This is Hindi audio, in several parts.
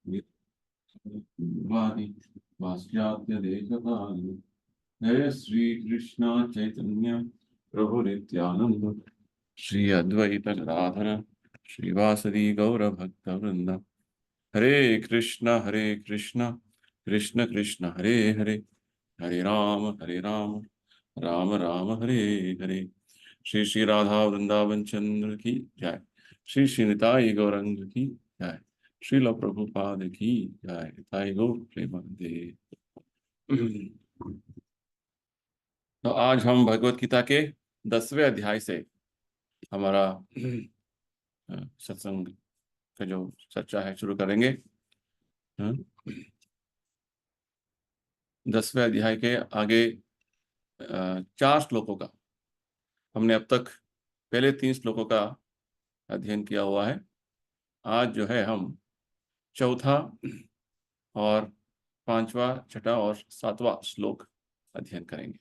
वादी वास्याद्य देशकाल जय श्री कृष्ण चैतन्य प्रभु नित्यानंद श्री अद्वैत गदाधर श्रीवासदि गौर भक्त वृंद हरे कृष्ण कृष्ण कृष्ण हरे हरे हरे राम राम राम हरे हरे। श्री श्री राधा वृंदावन चंद्र की जय। श्री श्री निताई गौरंग की जय। श्रील प्रभुपाद की जय। निताई गौर प्रेमानंदे। तो आज हम भगवत गीता के 10वें अध्याय से हमारा सत्संग का जो चर्चा है शुरू करेंगे। 10वें अध्याय के आगे 4 श्लोकों का हमने अब तक पहले 3 श्लोकों का अध्ययन किया हुआ है। आज जो है हम चौथा और 5वां, छठा और 7वां श्लोक अध्ययन करेंगे।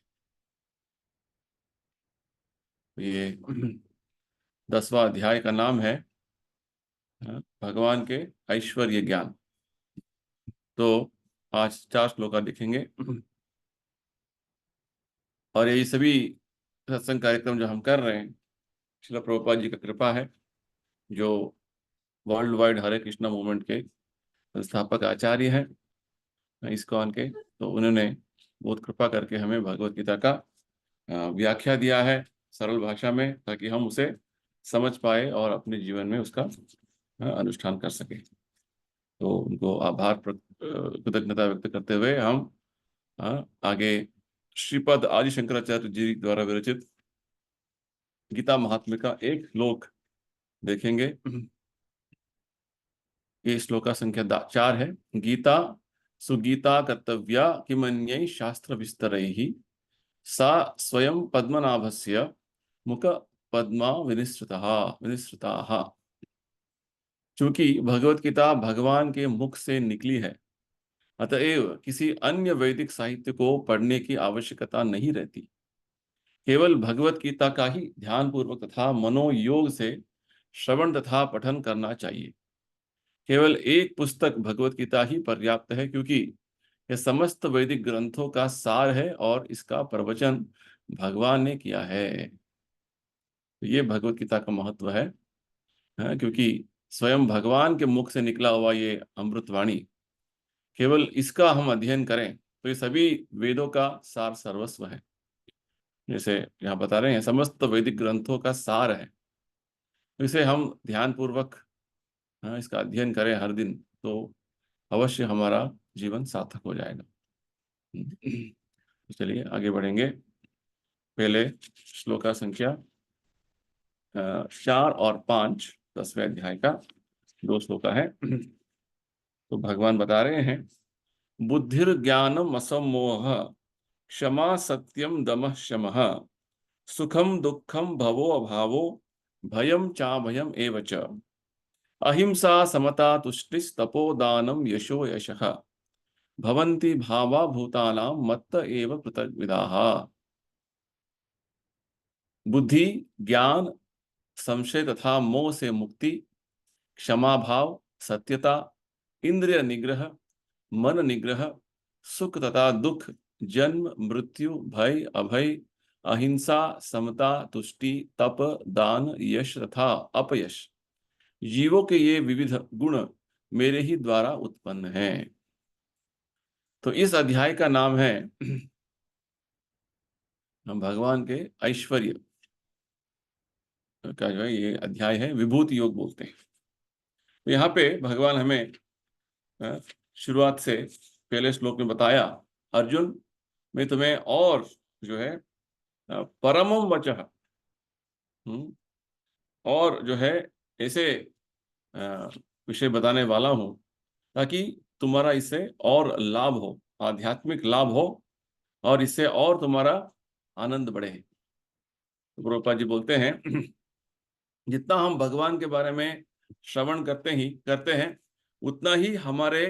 ये 10वां अध्याय का नाम है भगवान के ऐश्वर्य ज्ञान। तो आज 4 श्लोक लिखेंगे और ये सभी सत्संग कार्यक्रम जो हम कर रहे हैं श्रील प्रभुपाद जी का कृपा है, जो वर्ल्ड वाइड हरे कृष्णा मूवमेंट के संस्थापक आचार्य हैं इस्कॉन के। तो उन्होंने बहुत कृपा करके हमें भगवत गीता का व्याख्या दिया है सरल भाषा में, ताकि हम उसे समझ पाए और अपने जीवन में उसका अनुष्ठान कर सके। तो उनको आभार कृतज्ञता व्यक्त करते हुए हम आगे श्रीपद आदि शंकराचार्य जी द्वारा विरचित गीता महात्म्य का एक श्लोक देखेंगे। ये श्लोक का संख्या 4 है। गीता सुगीता कर्तव्या किमन्यै शास्त्र विस्तरैः सा स्वयं पद्मनाभस्य मुख पद्मा विनिसृताः। चूंकि भगवत गीता भगवान के मुख से निकली है, अतएव किसी अन्य वैदिक साहित्य को पढ़ने की आवश्यकता नहीं रहती। केवल भगवत गीता का ही ध्यान पूर्वक तथा मनोयोग से श्रवण तथा पठन करना चाहिए। केवल एक पुस्तक भगवत गीता ही पर्याप्त है, क्योंकि यह समस्त वैदिक ग्रंथों का सार है और इसका प्रवचन भगवान ने किया है। तो ये भगवत गीता का महत्व है, क्योंकि स्वयं भगवान के मुख से निकला हुआ ये अमृतवाणी, केवल इसका हम अध्ययन करें तो ये सभी वेदों का सार सर्वस्व है। जैसे यहाँ बता रहे हैं समस्त वैदिक ग्रंथों का सार है, तो इसे हम ध्यान पूर्वक इसका अध्ययन करें हर दिन, तो अवश्य हमारा जीवन सार्थक हो जाएगा। तो चलिए आगे बढ़ेंगे। पहले श्लोक का संख्या 4 और 5 10वें अध्याय का 2 श्लोक है। तो भगवान बता रहे हैं, बुद्धिर ज्ञानम असमोह क्षमा सत्यम दमः शमः सुखम दुखम भवो अभावो भयम चाभयम एव च अहिंसा समता तुष्टिस्तपोदानम यशो यशः भवन्ति भावा भूतानां मत्त एव कृतविदाः। बुद्धि, ज्ञान, संशय तथा मोह से मुक्ति, क्षमा भाव, सत्यता, इंद्रिय निग्रह, मन निग्रह, सुख तथा दुख, जन्म मृत्यु, भय अभय, अहिंसा, समता, तुष्टि, तप, दान, यश तथा अपयश, जीवों के ये विविध गुण मेरे ही द्वारा उत्पन्न हैं। तो इस अध्याय का नाम है भगवान के ऐश्वर्य का जो है ये अध्याय है, विभूति योग बोलते हैं। तो यहाँ पे भगवान हमें शुरुआत से पहले श्लोक में बताया, अर्जुन मैं तुम्हें और जो है परमम वचः और जो है ऐसे विषय बताने वाला हूं ताकि तुम्हारा इससे और लाभ हो, आध्यात्मिक लाभ हो और इससे और तुम्हारा आनंद बढ़े। तो प्रभुपाद जी बोलते हैं जितना हम भगवान के बारे में श्रवण करते हैं उतना ही हमारे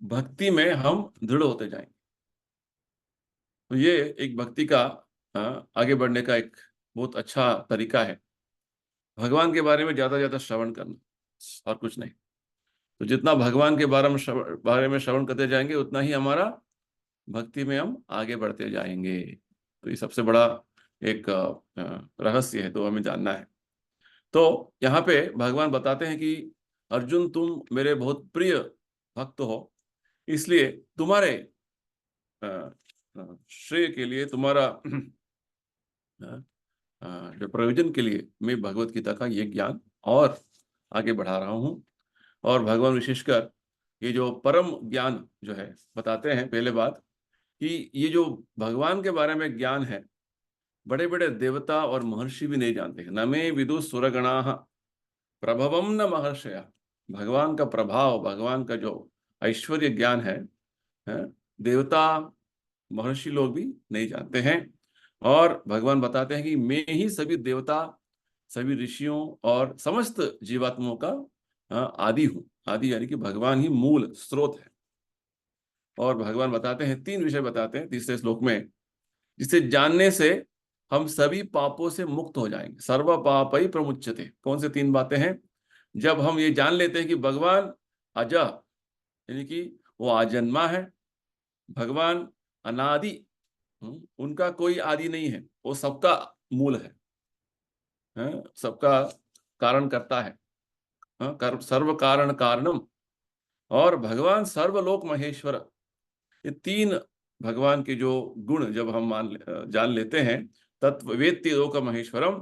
भक्ति में हम दृढ़ होते जाएंगे। तो ये एक भक्ति का आगे बढ़ने का एक बहुत अच्छा तरीका है, भगवान के बारे में ज्यादा श्रवण करना और कुछ नहीं। तो जितना भगवान के बारे में श्रवण करते जाएंगे उतना ही हमारा भक्ति में हम आगे बढ़ते जाएंगे। तो ये सबसे बड़ा एक रहस्य है, तो हमें जानना है। तो यहाँ पे भगवान बताते हैं कि अर्जुन, तुम मेरे बहुत प्रिय भक्त हो, इसलिए तुम्हारे श्रेय के लिए, तुम्हारा जो प्रयोजन के लिए मैं भगवत गीता का ये ज्ञान और आगे बढ़ा रहा हूँ। और भगवान विशेषकर ये जो परम ज्ञान जो है बताते हैं, पहले बात कि ये जो भगवान के बारे में ज्ञान है, बड़े बड़े देवता और महर्षि भी नहीं जानते हैं। न मे विदु सुरगणाः प्रभवम न महर्षया। भगवान का प्रभाव, भगवान का जो ऐश्वर्य ज्ञान है, देवता महर्षि लोग भी नहीं जानते हैं। और भगवान बताते हैं कि मैं ही सभी देवता, सभी ऋषियों और समस्त जीवात्माओं का आदि हूँ। आदि यानी कि भगवान ही मूल स्रोत है। और भगवान बताते हैं, 3 विषय बताते हैं तीसरे श्लोक में, जिसे जानने से हम सभी पापों से मुक्त हो जाएंगे। सर्व पापै प्रमुच्यते। कौन से 3 बातें हैं? जब हम ये जान लेते हैं कि भगवान अजः यानी कि वो आजन्मा है, भगवान अनादि, उनका कोई आदि नहीं है, वो सबका मूल है, सबका कारण करता है, सर्व कारण कारणम। और भगवान सर्वलोक महेश्वर। ये 3 भगवान के जो गुण जब हम जान लेते हैं, तत्व वेत्ति लोक महेश्वरम,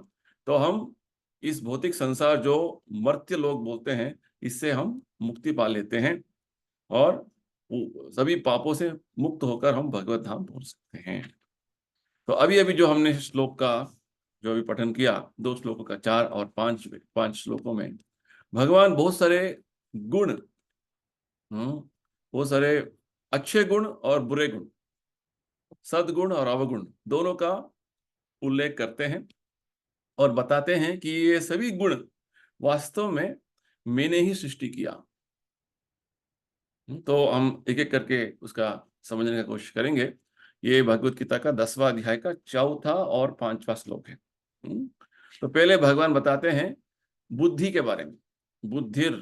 तो हम इस भौतिक संसार जो मर्त्य लोग बोलते हैं, इससे हम मुक्ति पा लेते हैं और सभी पापों से मुक्त होकर हम भगवत धाम पहुंच सकते हैं। तो अभी अभी जो हमने श्लोक का जो अभी पठन किया, 2 श्लोकों का, 4 और 5 श्लोकों में भगवान बहुत सारे गुण, बहुत सारे अच्छे गुण और बुरे गुण, सद्गुण और अवगुण दोनों का उल्लेख करते हैं और बताते हैं कि ये सभी गुण वास्तव में मैंने ही सृष्टि किया। तो हम एक एक करके उसका समझने की कोशिश करेंगे। ये भगवत गीता का 10वां अध्याय का 4था और 5वां श्लोक है। तो पहले भगवान बताते हैं बुद्धि के बारे में। बुद्धिर,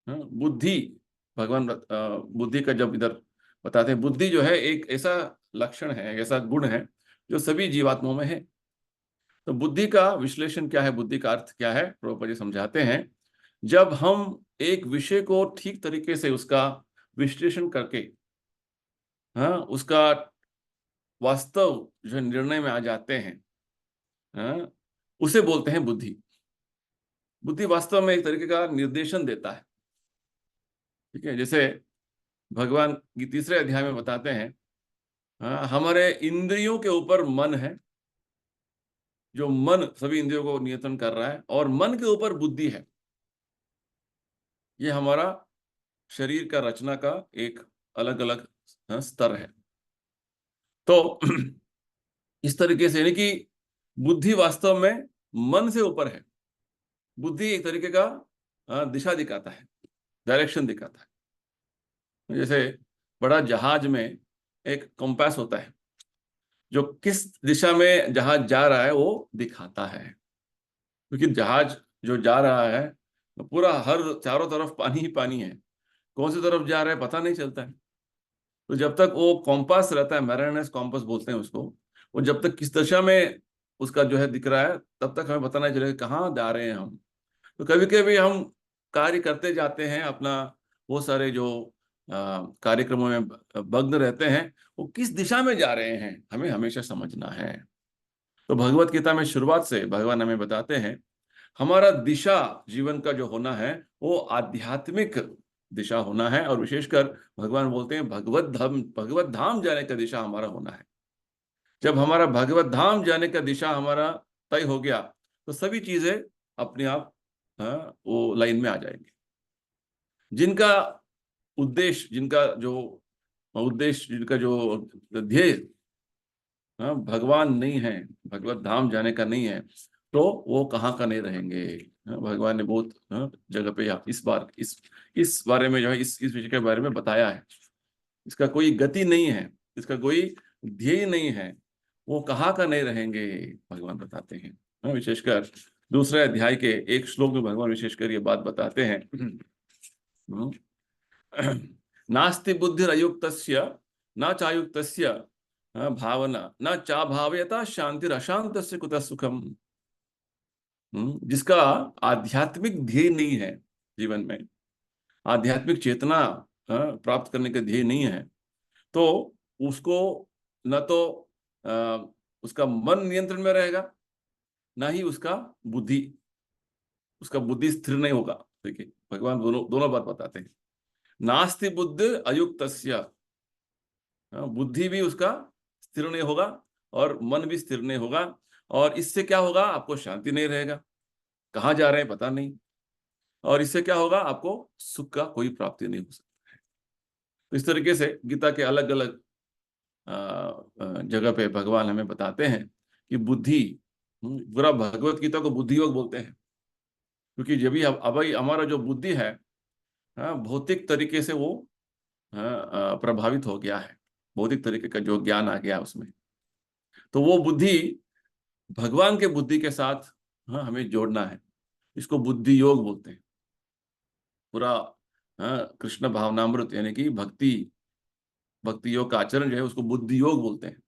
बुद्धि, भगवान बुद्धि का जब इधर बताते हैं, बुद्धि जो है एक ऐसा लक्षण है, ऐसा गुण है जो सभी जीवात्माओं में है। तो बुद्धि का विश्लेषण क्या है, बुद्धि का अर्थ क्या है, प्रभुपाद जी समझाते हैं, जब हम एक विषय को ठीक तरीके से उसका विश्लेषण करके, उसका वास्तव जो निर्णय में आ जाते हैं, उसे बोलते हैं बुद्धि। बुद्धि वास्तव में एक तरीके का निर्देशन देता है। ठीक है, जैसे भगवान की 3रे अध्याय में बताते हैं, हमारे इंद्रियों के ऊपर मन है, जो मन सभी इंद्रियों को नियंत्रण कर रहा है, और मन के ऊपर बुद्धि है। ये हमारा शरीर का रचना का एक अलग अलग स्तर है। तो इस तरीके से यानी कि बुद्धि वास्तव में मन से ऊपर है। बुद्धि एक तरीके का दिशा दिखाता है, डायरेक्शन दिखाता है। जैसे बड़ा जहाज में एक कंपास होता है, जो किस दिशा में जहाज जा रहा है वो दिखाता है। क्योंकि जहाज जो जा रहा है, पूरा हर चारों तरफ पानी ही पानी है, कौन सी तरफ जा रहा है पता नहीं चलता है। तो जब तक वो कॉम्पास रहता है, मैरिनर्स कॉम्पास बोलते हैं उसको, वो जब तक किस दिशा में उसका जो है दिख रहा है, तब तक हमें पता नहीं चलेगा कहाँ जा रहे हैं हम। तो कभी कभी हम कार्य करते जाते हैं अपना, वो सारे जो कार्यक्रमों में भग्न रहते हैं, वो किस दिशा में जा रहे हैं हमें हमेशा समझना है। तो भगवत गीता में शुरुआत से भगवान हमें बताते हैं, हमारा दिशा जीवन का जो होना है वो आध्यात्मिक दिशा होना है। और विशेषकर भगवान बोलते हैं भगवत धाम जाने का दिशा हमारा होना है। जब हमारा भगवत धाम जाने का दिशा हमारा तय हो गया, तो सभी चीजें अपने आप वो लाइन में आ जाएंगे। जिनका उद्देश्य, जिनका जो ध्येय भगवान नहीं है, भगवत धाम जाने का नहीं है, तो वो कहाँ का नहीं रहेंगे। भगवान ने बहुत जगह पे इस बारे में जो है, इस विषय के बारे में बताया है। इसका कोई गति नहीं है, इसका कोई ध्येय नहीं है, वो कहाँ का नहीं रहेंगे, भगवान बताते हैं। विशेषकर 2रे अध्याय के 1 श्लोक में भगवान विशेषकर ये बात बताते हैं, नास्ति बुद्धिरयुक्तस्य न चायुक्तस्य भावना न चाभावयता शांतिर अशांतस्य कुतः सुखम। जिसका आध्यात्मिक ध्येय नहीं है जीवन में, आध्यात्मिक चेतना प्राप्त करने का ध्येय नहीं है, तो उसको न तो उसका मन नियंत्रण में रहेगा, ना ही उसका बुद्धि स्थिर नहीं होगा। देखिए भगवान दोनों दोनों बात बताते हैं। नास्ति बुद्धि अयुक्तस्य, बुद्धि भी उसका स्थिर नहीं होगा और मन भी स्थिर नहीं होगा, और इससे क्या होगा, आपको शांति नहीं रहेगा, कहाँ जा रहे हैं पता नहीं, और इससे क्या होगा, आपको सुख का कोई प्राप्ति नहीं हो सकता है। तो इस तरीके से गीता के अलग अलग जगह पे भगवान हमें बताते हैं कि बुद्धि, पूरा भगवत गीता को बुद्धि योग बोलते हैं, क्योंकि जब भी अब हमारा जो बुद्धि है, भौतिक तरीके से वो प्रभावित हो गया है, भौतिक तरीके का जो ज्ञान आ गया उसमें, तो वो बुद्धि भगवान के बुद्धि के साथ हमें जोड़ना है। इसको बुद्धि योग बोलते हैं। पूरा कृष्ण भावनामृत यानी कि भक्ति योग का आचरण जो है उसको बुद्धि योग बोलते हैं।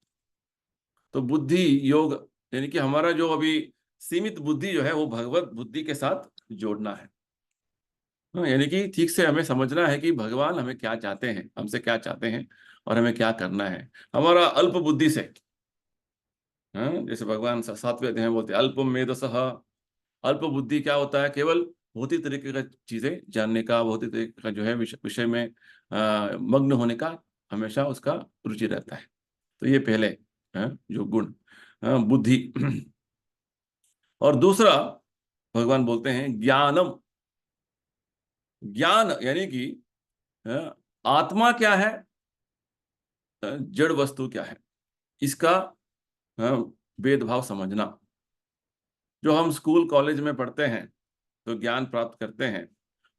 तो बुद्धि योग यानी कि हमारा जो अभी सीमित बुद्धि जो है वो भगवत बुद्धि के साथ जोड़ना है। यानी कि ठीक से हमें समझना है कि भगवान हमें क्या चाहते हैं, हमसे क्या चाहते हैं और हमें क्या करना है। हमारा अल्प बुद्धि से, जैसे भगवान सातवें अध्याय में बोलते हैं अल्प मेधसः, अल्प बुद्धि क्या होता है, केवल भौतिक तरीके का चीजें जानने का, भौतिक तरीके का जो है विषय में मग्न होने का हमेशा उसका रुचि रहता है। तो ये पहले जो गुण बुद्धि। और दूसरा भगवान बोलते हैं ज्ञानम। ज्ञान यानी कि आत्मा क्या है, जड़ वस्तु क्या है, इसका भेदभाव समझना। जो हम स्कूल कॉलेज में पढ़ते हैं, तो ज्ञान प्राप्त करते हैं,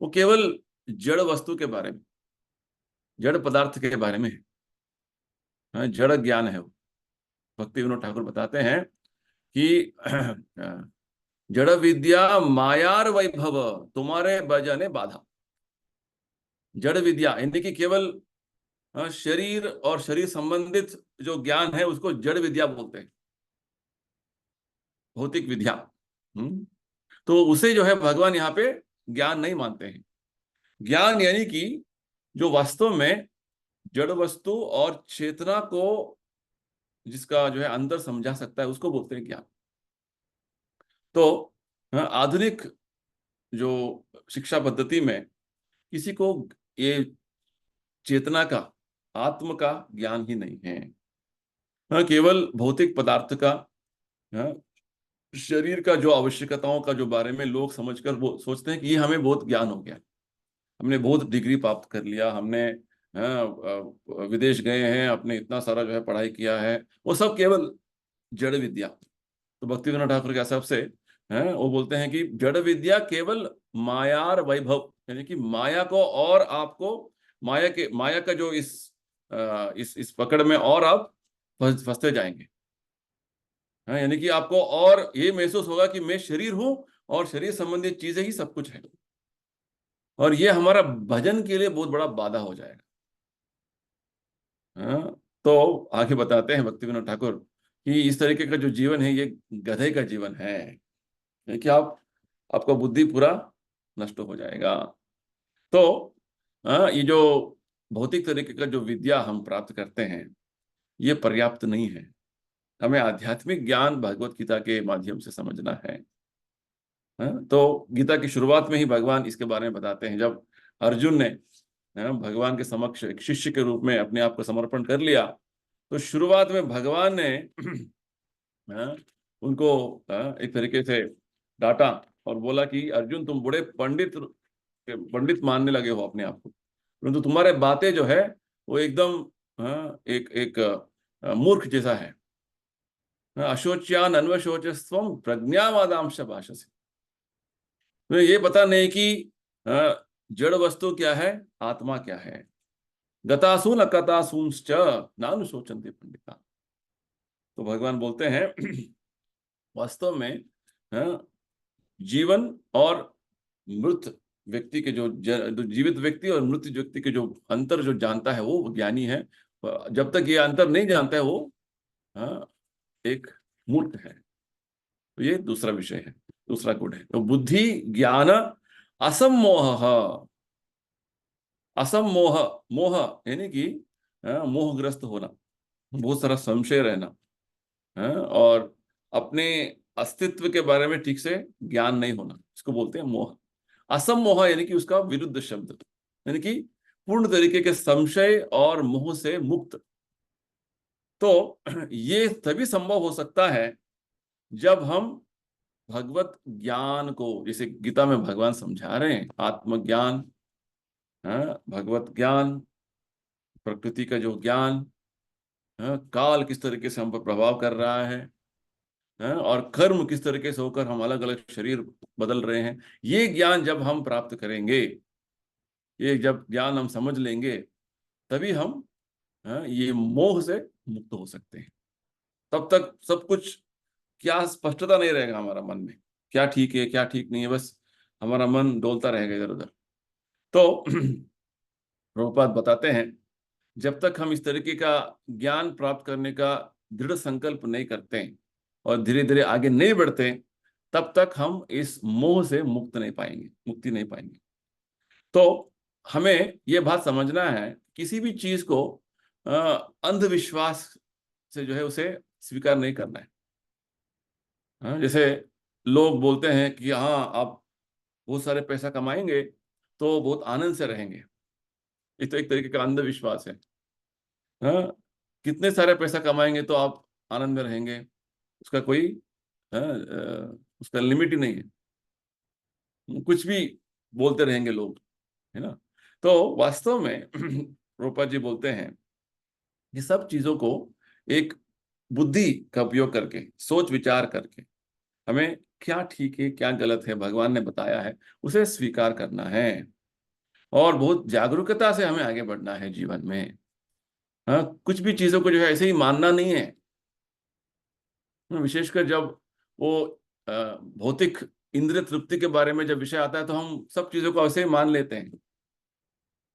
वो केवल जड़ वस्तु के बारे में, जड़ पदार्थ के बारे में है, जड़ ज्ञान है वो। भक्ति विनोद ठाकुर बताते हैं कि जड़ विद्या मायार वैभव तुम्हारे बजाने बाधा। जड़ विद्या यानी कि केवल शरीर और शरीर संबंधित जो ज्ञान है उसको जड़ विद्या बोलते हैं, भौतिक विद्या। तो उसे जो है भगवान यहाँ पे ज्ञान नहीं मानते हैं। ज्ञान यानी कि जो वास्तव में जड़ वस्तु और चेतना को जिसका जो है अंदर समझा सकता है उसको बोलते हैं ज्ञान। तो आधुनिक जो शिक्षा पद्धति में किसी को ये चेतना का, आत्म का ज्ञान ही नहीं है। केवल भौतिक पदार्थ का, शरीर का जो आवश्यकताओं का जो बारे में लोग समझकर वो सोचते हैं कि ये हमें बहुत ज्ञान हो गया, हमने बहुत डिग्री प्राप्त कर लिया, हमने विदेश गए हैं, अपने इतना सारा जो है पढ़ाई किया है, वो सब केवल जड़ विद्या। तो भक्ति विनोद ठाकुर के हिसाब से वो बोलते हैं कि जड़ विद्या केवल मायार वैभव, यानी कि माया को और आपको माया का जो इस पकड़ में और आप फंसते जाएंगे। यानी कि आपको और ये महसूस होगा कि मैं शरीर हूं और शरीर संबंधित चीजें ही सब कुछ है, और ये हमारा भजन के लिए बहुत बड़ा बाधा हो जाएगा। तो आगे बताते हैं भक्ति विनोद ठाकुर कि इस तरीके का जो जीवन है ये गधे का जीवन है, कि आपका बुद्धि पूरा नष्ट हो जाएगा। तो ये जो भौतिक तरीके का जो विद्या हम प्राप्त करते हैं ये पर्याप्त नहीं है, हमें आध्यात्मिक ज्ञान भगवत गीता के माध्यम से समझना है। तो गीता की शुरुआत में ही भगवान इसके बारे में बताते हैं। जब अर्जुन ने भगवान के समक्ष एक शिष्य के रूप में अपने आप को समर्पण कर लिया, तो शुरुआत में भगवान ने उनको एक तरीके से डांटा और बोला कि अर्जुन तुम बड़े पंडित पंडित मानने लगे हो अपने आप को, परंतु तुम्हारे बातें जो है वो एकदम एक एक मूर्ख जैसा है। अशोच्यान अन्वशोचस्त्वम प्रज्ञावादांश भाषसे। तो ये पता नहीं कि जड़ वस्तु क्या है, आत्मा क्या है। गतासून अकतासूंश्च नानुशोचन्ते पंडिता। तो भगवान बोलते हैं वास्तव में जीवन और मृत व्यक्ति के जो जीवित व्यक्ति और मृत व्यक्ति के जो अंतर जो जानता है वो ज्ञानी है। जब तक ये अंतर नहीं जानता है वो एक मूर्ख है। तो ये दूसरा विषय है, दूसरा गुण है। तो बुद्धि ज्ञान असमोह, असमोह, मोह यानी कि मोहग्रस्त होना, बहुत सारा संशय रहना, और अपने अस्तित्व के बारे में ठीक से ज्ञान नहीं होना, इसको बोलते हैं मोह। असमोह यानी कि उसका विरुद्ध शब्द, यानी कि पूर्ण तरीके के संशय और मोह से मुक्त। तो ये तभी संभव हो सकता है जब हम भगवत ज्ञान को, जैसे गीता में भगवान समझा रहे हैं, आत्मज्ञान, भगवत ज्ञान, प्रकृति का जो ज्ञान, काल किस तरीके से हम पर प्रभाव कर रहा है, और कर्म किस तरीके से होकर हम अलग अलग शरीर बदल रहे हैं, ये ज्ञान जब हम प्राप्त करेंगे, ये जब ज्ञान हम समझ लेंगे, तभी हम ये मोह से मुक्त हो सकते हैं। तब तक सब कुछ क्या स्पष्टता नहीं रहेगा हमारा मन में, क्या ठीक है क्या ठीक नहीं है, बस हमारा मन डोलता रहेगा इधर उधर। तो प्रभुपाद बताते हैं, जब तक हम इस तरीके का ज्ञान प्राप्त करने का दृढ़ संकल्प नहीं करते हैं और धीरे धीरे आगे नहीं बढ़ते, तब तक हम इस मोह से मुक्ति नहीं पाएंगे। तो हमें यह बात समझना है, किसी भी चीज को अंधविश्वास से जो है उसे स्वीकार नहीं करना है। जैसे लोग बोलते हैं कि हाँ आप बहुत सारे पैसा कमाएंगे तो बहुत आनंद से रहेंगे, ये तो एक तरीके का अंधविश्वास है। हाँ, कितने सारे पैसा कमाएंगे तो आप आनंद में रहेंगे, उसका कोई उसका लिमिट ही नहीं है, कुछ भी बोलते रहेंगे लोग, है ना। तो वास्तव में रूपा जी बोलते हैं, ये सब चीजों को एक बुद्धि का उपयोग करके, सोच विचार करके, हमें क्या ठीक है क्या गलत है भगवान ने बताया है उसे स्वीकार करना है, और बहुत जागरूकता से हमें आगे बढ़ना है जीवन में। कुछ भी चीजों को जो है ऐसे ही मानना नहीं है। विशेषकर जब वो भौतिक इंद्रिय तृप्ति के बारे में जब विषय आता है तो हम सब चीजों को ऐसे ही मान लेते हैं,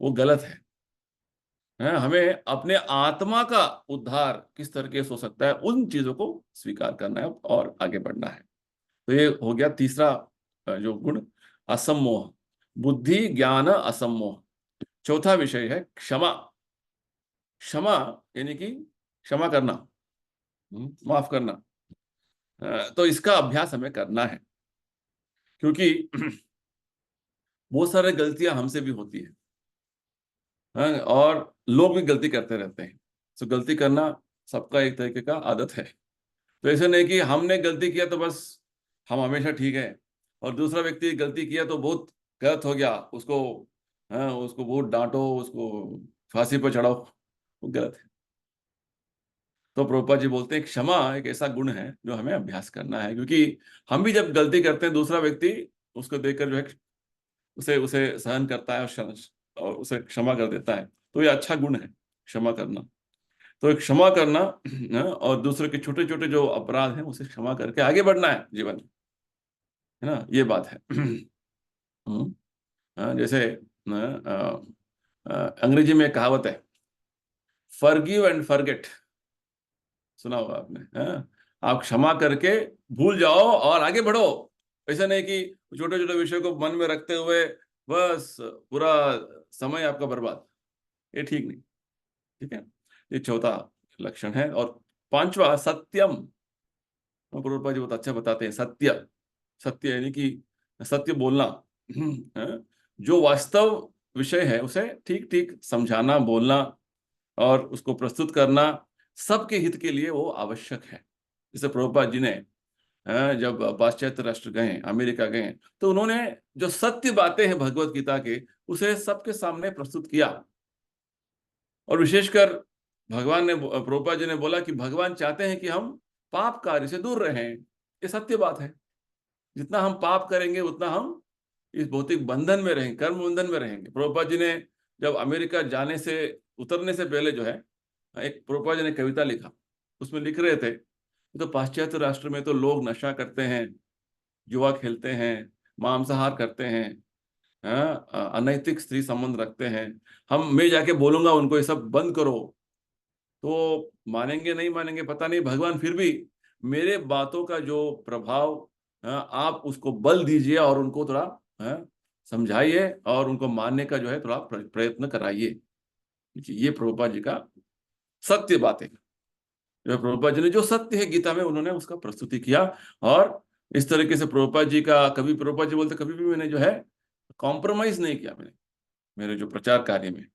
वो गलत है। हमें अपने आत्मा का उद्धार किस तरीके से हो सकता है उन चीजों को स्वीकार करना है और आगे बढ़ना है। तो ये हो गया तीसरा जो गुण, असम्मोह, बुद्धि ज्ञान असम्मोह। चौथा विषय है क्षमा। क्षमा यानी कि क्षमा करना, माफ करना। तो इसका अभ्यास हमें करना है, क्योंकि बहुत सारे गलतियां हमसे भी होती है, और लोग भी गलती करते रहते हैं। तो गलती करना सबका एक तरीके का आदत है। तो ऐसे नहीं कि हमने गलती किया तो बस हम हमेशा ठीक है, और दूसरा व्यक्ति गलती किया तो बहुत गलत हो गया, उसको उसको बहुत डांटो, उसको फांसी पर चढ़ाओ, वो गलत है। तो प्रभुपाद जी बोलते हैं क्षमा एक ऐसा गुण है जो हमें अभ्यास करना है, क्योंकि हम भी जब गलती करते हैं दूसरा व्यक्ति उसको देखकर जो है उसे उसे सहन करता है और उसे क्षमा कर देता है। तो ये अच्छा गुण है क्षमा करना। तो एक क्षमा करना और दूसरे के छोटे छोटे जो अपराध हैं उसे क्षमा करके आगे बढ़ना है जीवन में, है ना, ये बात है। जैसे अंग्रेजी में एक कहावत है, फॉरगिव एंड फॉरगेट, सुना होगा आपने। आप क्षमा करके भूल जाओ और आगे बढ़ो। ऐसा नहीं कि छोटे छोटे विषय को मन में रखते हुए बस पूरा समय आपका बर्बाद, ये ठीक नहीं। ठीक है, ये चौथा लक्षण है। और पांचवा सत्यम, प्रभुपाद जी बहुत अच्छा बताते हैं, सत्य। सत्य यानी कि सत्य बोलना, जो वास्तव विषय है उसे ठीक ठीक समझाना, बोलना और उसको प्रस्तुत करना सबके हित के लिए वो आवश्यक है। जैसे प्रभुपाद जी ने जब पाश्चात्य राष्ट्र गए, अमेरिका गए, तो उन्होंने जो सत्य बातें हैं भगवत गीता के उसे सबके सामने प्रस्तुत किया। और विशेषकर भगवान ने, प्रभुपाद जी ने बोला कि भगवान चाहते हैं कि हम पाप कार्य से दूर रहें। ये सत्य बात है, जितना हम पाप करेंगे उतना हम इस भौतिक बंधन में रहेंगे, कर्म बंधन में रहेंगे। प्रभुपाद जी ने जब अमेरिका जाने से, उतरने से पहले जो है, एक प्रभुपाद जी ने कविता लिखा, उसमें लिख रहे थे तो पाश्चात्य राष्ट्र में तो लोग नशा करते हैं, जुआ खेलते हैं, मांसाहार करते हैं, अनैतिक स्त्री संबंध रखते हैं, मैं जाके बोलूंगा उनको ये सब बंद करो, तो मानेंगे नहीं मानेंगे पता नहीं, भगवान फिर भी मेरे बातों का जो प्रभाव, आप उसको बल दीजिए और उनको थोड़ा समझाइए और उनको मानने का जो है थोड़ा प्रयत्न कराइए। देखिए, ये प्रभुपाद जी का सत्य बात है। जो प्रभुपाद जी ने जो सत्य है गीता में, उन्होंने उसका प्रस्तुति किया। और इस तरीके से प्रभुपाद जी का, कभी प्रभुपाद जी बोलते कभी भी मैंने जो है कॉम्प्रोमाइज नहीं किया मैंने मेरे जो प्रचार कार्य में।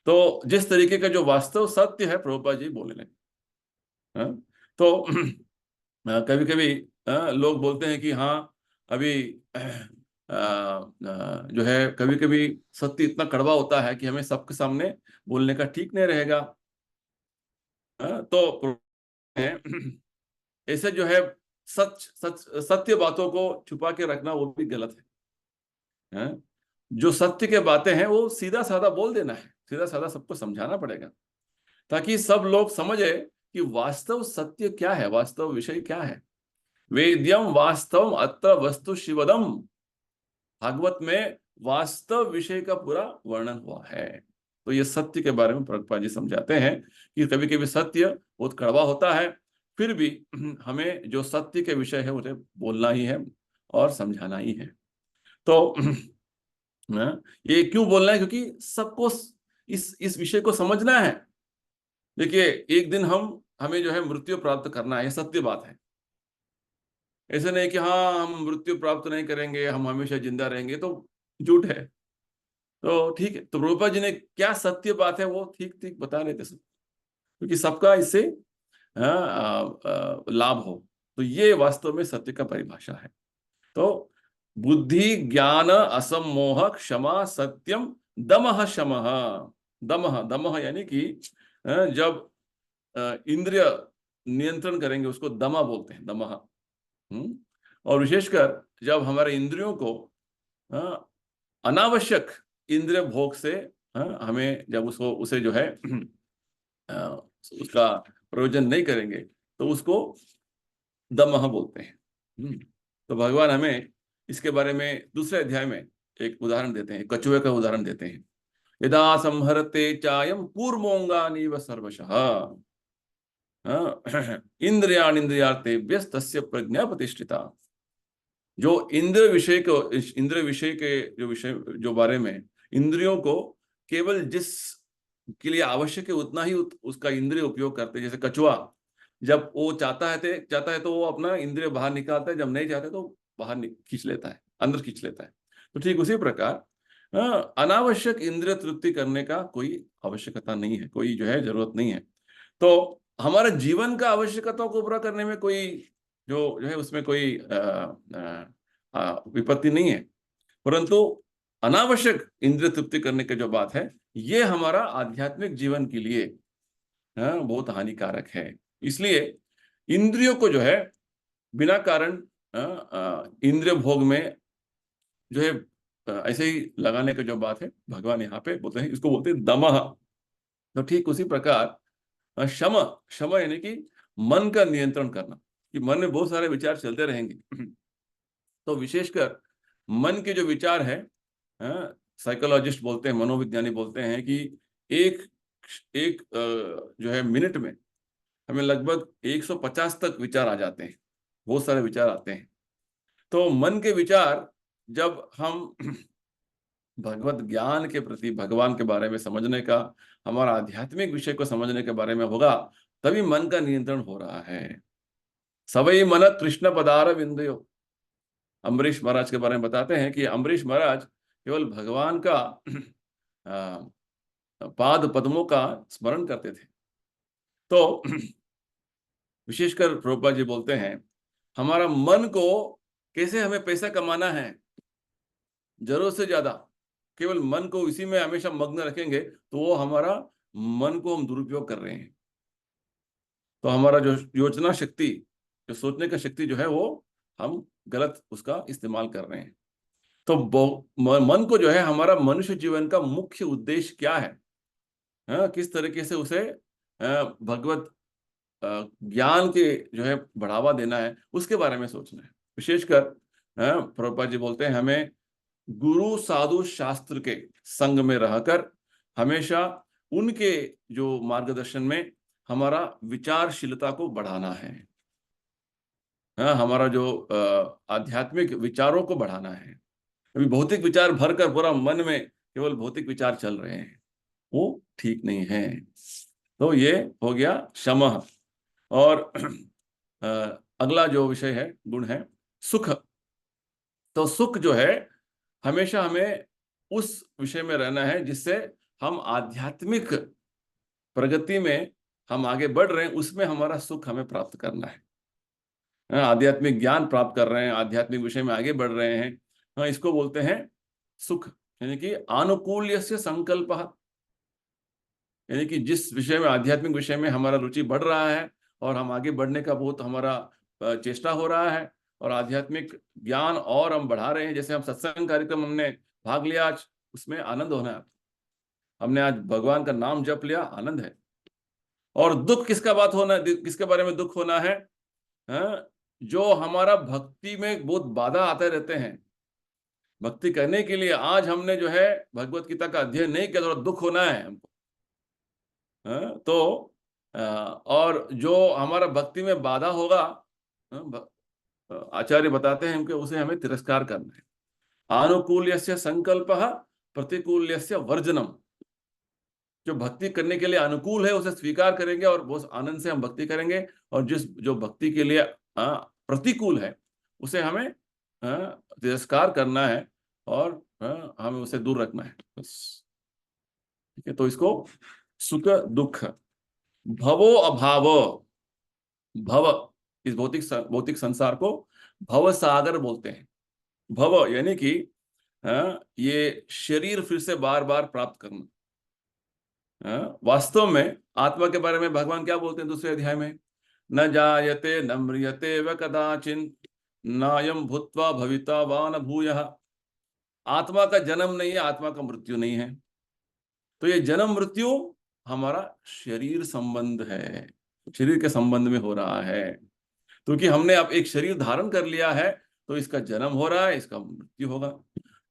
तो जिस तरीके का जो वास्तव सत्य है प्रभुपाद जी बोलने लगे। हाँ? तो कभी कभी लोग बोलते हैं कि हाँ अभी जो है कभी कभी सत्य इतना कड़वा होता है कि हमें सबके सामने बोलने का ठीक नहीं रहेगा। तो ऐसे जो है सच सच सत्य बातों को छुपा के रखना वो भी गलत है। जो सत्य के बातें हैं वो सीधा साधा बोल देना है, सीधा साधा सबको समझाना पड़ेगा, ताकि सब लोग समझे कि वास्तव सत्य क्या है, वास्तव विषय क्या है। वेद्यम वास्तव अत्र वस्तु शिवदम, भागवत में वास्तव विषय का पूरा वर्णन हुआ है। तो ये सत्य के बारे में प्रभुपाद जी समझाते हैं कि कभी कभी सत्य बहुत कड़वा होता है, फिर भी हमें जो सत्य के विषय है उसे बोलना ही है और समझाना ही है। तो ये क्यों बोलना है, क्योंकि सबको इस विषय को समझना है। देखिए, एक दिन हमें जो है मृत्यु प्राप्त करना है, सत्य बात है। ऐसे नहीं कि हाँ हम मृत्यु प्राप्त नहीं करेंगे, हम हमेशा जिंदा रहेंगे, तो झूठ है। तो ठीक है, तो प्रभुपाद जी ने क्या सत्य बात है वो ठीक ठीक बता रहे थे सब, क्योंकि सबका इससे लाभ हो। तो ये वास्तव में सत्य का परिभाषा है। तो बुद्धि ज्ञान असमोह क्षमा सत्यम दमः शमः। दमः दमः यानी कि जब इंद्रिय नियंत्रण करेंगे उसको दमा बोलते हैं, दमः। और विशेषकर जब हमारे इंद्रियों को अनावश्यक इंद्रिय भोग से हमें जब उसको उसे जो है उसका प्रयोजन नहीं करेंगे तो उसको दमह बोलते हैं। तो भगवान हमें इसके बारे में दूसरे अध्याय में एक उदाहरण देते हैं, कछुए का उदाहरण देते हैं। यदा संहरते चायम कूर्मोंगानीव सर्वशः इंद्रियाण इंद्रियार्थेभ्य तस्य प्रज्ञा प्रतिष्ठिता। जो इंद्र विषय के जो विषय जो बारे में इंद्रियों को केवल जिस के लिए आवश्यक है उतना ही उसका इंद्रिय उपयोग करते हैं। जैसे कछुआ जब वो चाहता है तो वो अपना इंद्रिय बाहर निकालता है, जब नहीं चाहता तो बाहर खींच लेता है, अंदर खींच लेता है। तो ठीक उसी प्रकार अनावश्यक इंद्रिय तृप्ति करने का कोई आवश्यकता नहीं है, कोई जो है जरूरत नहीं है। तो हमारे जीवन का आवश्यकताओं को पूरा करने में कोई जो है उसमें कोई विपत्ति नहीं है, परंतु अनावश्यक इंद्रिय तृप्ति करने की जो बात है ये हमारा आध्यात्मिक जीवन के लिए बहुत हानिकारक है। इसलिए इंद्रियों को जो है बिना कारण इंद्रिय भोग में जो है ऐसे ही लगाने की जो बात है भगवान यहाँ पे बोलते हैं, इसको बोलते हैं दमः। तो ठीक उसी प्रकार शम शम यानी कि मन का नियंत्रण करना, कि मन में बहुत सारे विचार चलते रहेंगे। तो विशेषकर मन के जो विचार है, साइकोलॉजिस्ट बोलते हैं, मनोविज्ञानी बोलते हैं कि एक एक जो है मिनट में हमें लगभग 150 तक विचार आ जाते हैं, बहुत सारे विचार आते हैं। तो मन के विचार जब हम भगवत ज्ञान के प्रति, भगवान के बारे में समझने का, हमारा आध्यात्मिक विषय को समझने के बारे में होगा, तभी मन का नियंत्रण हो रहा है। सवई मन कृष्ण पदार विंदयो। अम्बरीश महाराज के बारे में बताते हैं कि अम्बरीश महाराज केवल भगवान का पाद पद्मों का स्मरण करते थे। तो विशेषकर प्रभुपाद जी बोलते हैं हमारा मन को कैसे हमें पैसा कमाना है, जरूरत से ज्यादा केवल मन को इसी में हमेशा मग्न रखेंगे तो वो हमारा मन को हम दुरुपयोग कर रहे हैं। तो हमारा जो योजना शक्ति, जो सोचने का शक्ति जो है वो हम गलत उसका इस्तेमाल कर रहे हैं। तो मन को जो है हमारा मनुष्य जीवन का मुख्य उद्देश्य क्या है, किस तरीके से उसे भगवत ज्ञान के जो है बढ़ावा देना है, उसके बारे में सोचना है। विशेषकर प्रभुपाद जी बोलते हैं हमें गुरु साधु शास्त्र के संग में रहकर हमेशा उनके जो मार्गदर्शन में हमारा विचारशीलता को बढ़ाना है। हाँ, हमारा जो आध्यात्मिक विचारों को बढ़ाना है। अभी भौतिक विचार भरकर पूरा मन में केवल भौतिक विचार चल रहे हैं, वो ठीक नहीं है। तो ये हो गया शमः। और अगला जो विषय है, गुण है सुख। तो सुख जो है, हमेशा हमें उस विषय में रहना है जिससे हम आध्यात्मिक प्रगति में हम आगे बढ़ रहे हैं, उसमें हमारा सुख हमें प्राप्त करना है। हाँ, आध्यात्मिक ज्ञान प्राप्त कर रहे हैं, आध्यात्मिक विषय में आगे बढ़ रहे हैं, हाँ, इसको बोलते हैं सुख। यानी कि आनुकूल्यस्य संकल्पः, यानी कि जिस विषय में, आध्यात्मिक विषय में हमारा रुचि बढ़ रहा है और हम आगे बढ़ने का बहुत हमारा चेष्टा हो रहा है, और आध्यात्मिक ज्ञान और हम बढ़ा रहे हैं। जैसे हम सत्संग कार्यक्रम हमने भाग लिया आज, उसमें आनंद होना है। हमने आज भगवान का नाम जप लिया, आनंद है। और दुख किसका बात होना, किसके बारे में दुख होना है? हाँ, जो हमारा भक्ति में बहुत बाधा आते रहते हैं। भक्ति करने के लिए आज हमने जो है भगवत गीता का अध्ययन नहीं किया, थोड़ा दुख होना है हमको। हाँ, तो और जो हमारा भक्ति में बाधा होगा, आचार्य बताते हैं कि उसे हमें तिरस्कार करना है। आनुकूल्यस्य संकल्पः प्रतिकूल्यस्य वर्जनम। जो भक्ति करने के लिए अनुकूल है उसे स्वीकार करेंगे और बहुत आनंद से हम भक्ति करेंगे, और जो भक्ति के लिए प्रतिकूल है उसे हमें तिरस्कार करना है, और हमें उसे दूर रखना है, बस। ठीक है, तो इसको सुख दुख, भवो अभाव। भव, इस भौतिक संसार को भव सागर बोलते हैं। भव यानी कि ये शरीर फिर से बार बार प्राप्त करना। वास्तव में आत्मा के बारे में भगवान क्या बोलते हैं दूसरे अध्याय में? न जायते न म्रियते व कदाचिन नायम भूत्वा भविता वा न भूयः। आत्मा का जन्म नहीं है, आत्मा का मृत्यु नहीं है। तो ये जन्म मृत्यु हमारा शरीर संबंध है, शरीर के संबंध में हो रहा है। क्योंकि हमने अब एक शरीर धारण कर लिया है, तो इसका जन्म हो रहा है, इसका मृत्यु होगा।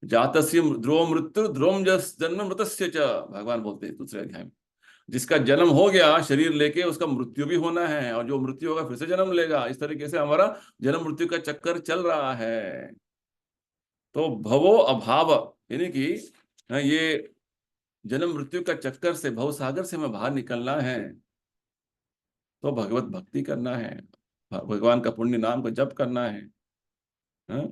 जातस्य ध्रुव मृत्यु ध्रुवम जन्म मृतस्य च, भगवान बोलते हैं दूसरे अध्याय में। जिसका जन्म हो गया शरीर लेके, उसका मृत्यु भी होना है, और जो मृत्यु होगा फिर से जन्म लेगा। इस तरीके से हमारा जन्म मृत्यु का चक्कर चल रहा है। तो भवो अभाव यानी कि ये जन्म मृत्यु का चक्कर से, भव सागर से हमें बाहर निकलना है, तो भगवत भक्ति करना है, भगवान का पुण्य नाम को जप करना है। हाँ?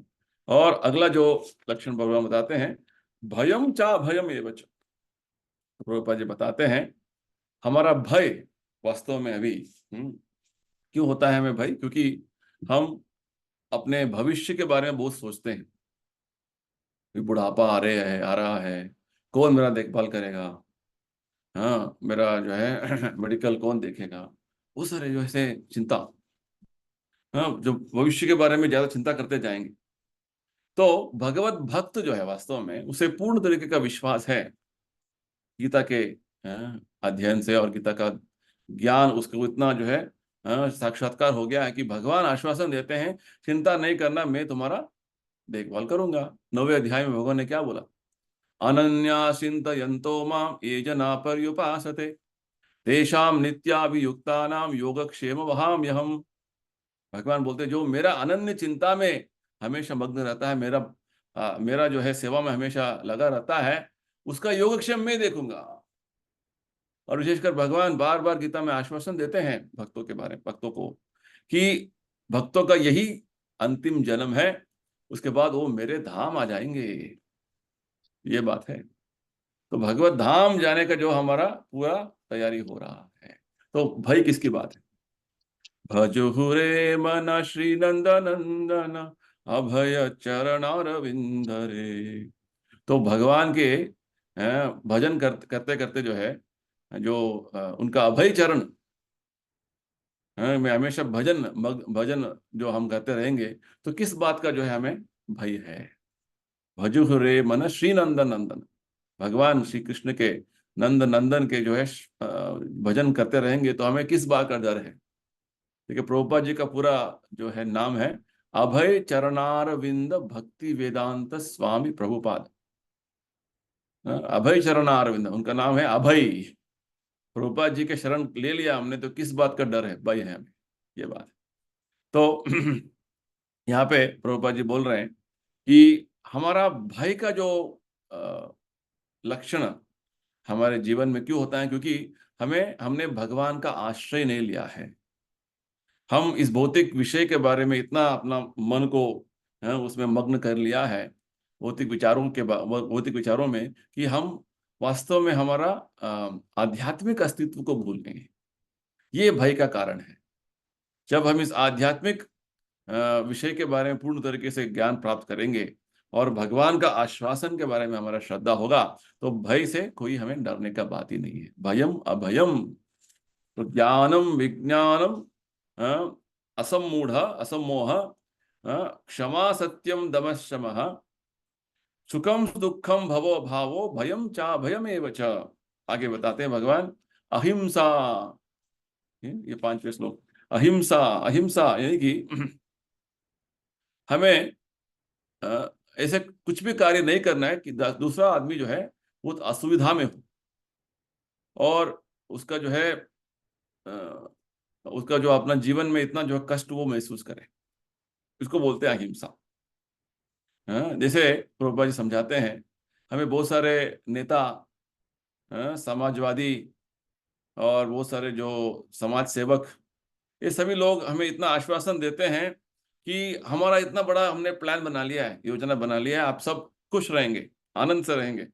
और अगला जो लक्षण भगवान बताते हैं, भयम चा भयम एव च। प्रभुपाद जी बताते हैं हमारा भय वास्तव में अभी क्यों होता है हमें भय? क्योंकि हम अपने भविष्य के बारे में बहुत सोचते हैं। बुढ़ापा आ रहा है, कौन मेरा देखभाल करेगा? हाँ, मेरा जो है मेडिकल कौन देखेगा? वो सारे जो ऐसे चिंता, हाँ, जो भविष्य के बारे में ज्यादा चिंता करते जाएंगे। तो भगवत भक्त जो है वास्तव में उसे पूर्ण तरीके का विश्वास है गीता के अध्ययन से, और गीता का ज्ञान उसको इतना जो है साक्षात्कार हो गया है कि भगवान आश्वासन देते हैं, चिंता नहीं करना, मैं तुम्हारा देखभाल करूंगा। 9वें अध्याय में भगवान ने क्या बोला? अनन्या चिंतयन्तो माम ये जना पर्युपासते तेषाम नित्याभियुक्तानाम योगक्षेम वहाम्यहम्। भगवान बोलते हैं जो मेरा अनन्य चिंता में हमेशा मग्न रहता है, मेरा जो है सेवा में हमेशा लगा रहता है, उसका योगक्षेम मैं देखूंगा। और विशेषकर भगवान बार बार गीता में आश्वासन देते हैं भक्तों के बारे में, भक्तों को, कि भक्तों का यही अंतिम जन्म है, उसके बाद वो मेरे धाम आ जाएंगे। ये बात है। तो भगवत धाम जाने का जो हमारा पूरा तैयारी हो रहा है। तो भाई किसकी बात है? भजुहुरे मन श्री नंदन अभय चरणारविंद रे। तो भगवान के भजन करते करते जो है, जो उनका अभय चरण में हमेशा भजन जो हम करते रहेंगे, तो किस बात का जो है हमें भय है? भजुहुरे मन श्री नंदन नंदन, भगवान श्री कृष्ण के नंद नंदन के जो है भजन करते रहेंगे, तो हमें किस बात का डर है? देखिए प्रभुपाद जी का पूरा जो है नाम है अभय चरणारविंद भक्ति वेदांत स्वामी प्रभुपाद। अभय चरणारविंद, उनका नाम है अभय। प्रभुपाद जी के शरण ले लिया हमने तो किस बात का डर है, भय है हमें, ये बात है। तो यहाँ पे प्रभुपाद जी बोल रहे हैं कि हमारा भय का जो अ, लक्षण हमारे जीवन में क्यों होता है, क्योंकि हमने भगवान का आश्रय नहीं लिया है। हम इस भौतिक विषय के बारे में इतना अपना मन को उसमें मग्न कर लिया है, भौतिक विचारों में, कि हम वास्तव में हमारा आध्यात्मिक अस्तित्व को भूल गए। ये भय का कारण है। जब हम इस आध्यात्मिक विषय के बारे में पूर्ण तरीके से ज्ञान प्राप्त करेंगे और भगवान का आश्वासन के बारे में हमारा श्रद्धा होगा, तो भय से कोई हमें डरने का बात ही नहीं है। भयम अभयम, तो ज्ञानम विज्ञानम, असमूढ़ असमोह, क्षमा सत्यम दमः शमः, सुखम दुखम भवो भावो भयम चा भयमेव च। आगे बताते हैं भगवान, अहिंसा, ये 5वें श्लोक। अहिंसा, अहिंसा यानी कि हमें ऐसे कुछ भी कार्य नहीं करना है कि दूसरा आदमी जो है वो असुविधा में हो, और उसका जो है उसका जो अपना जीवन में इतना जो है कष्ट वो महसूस करे, इसको बोलते हैं अहिंसा। जैसे प्रभुपाद जी समझाते हैं, हमें बहुत सारे नेता, समाजवादी और बहुत सारे जो समाज सेवक, ये सभी लोग हमें इतना आश्वासन देते हैं कि हमारा इतना बड़ा हमने प्लान बना लिया है, योजना बना लिया है, आप सब खुश रहेंगे, आनंद से रहेंगे।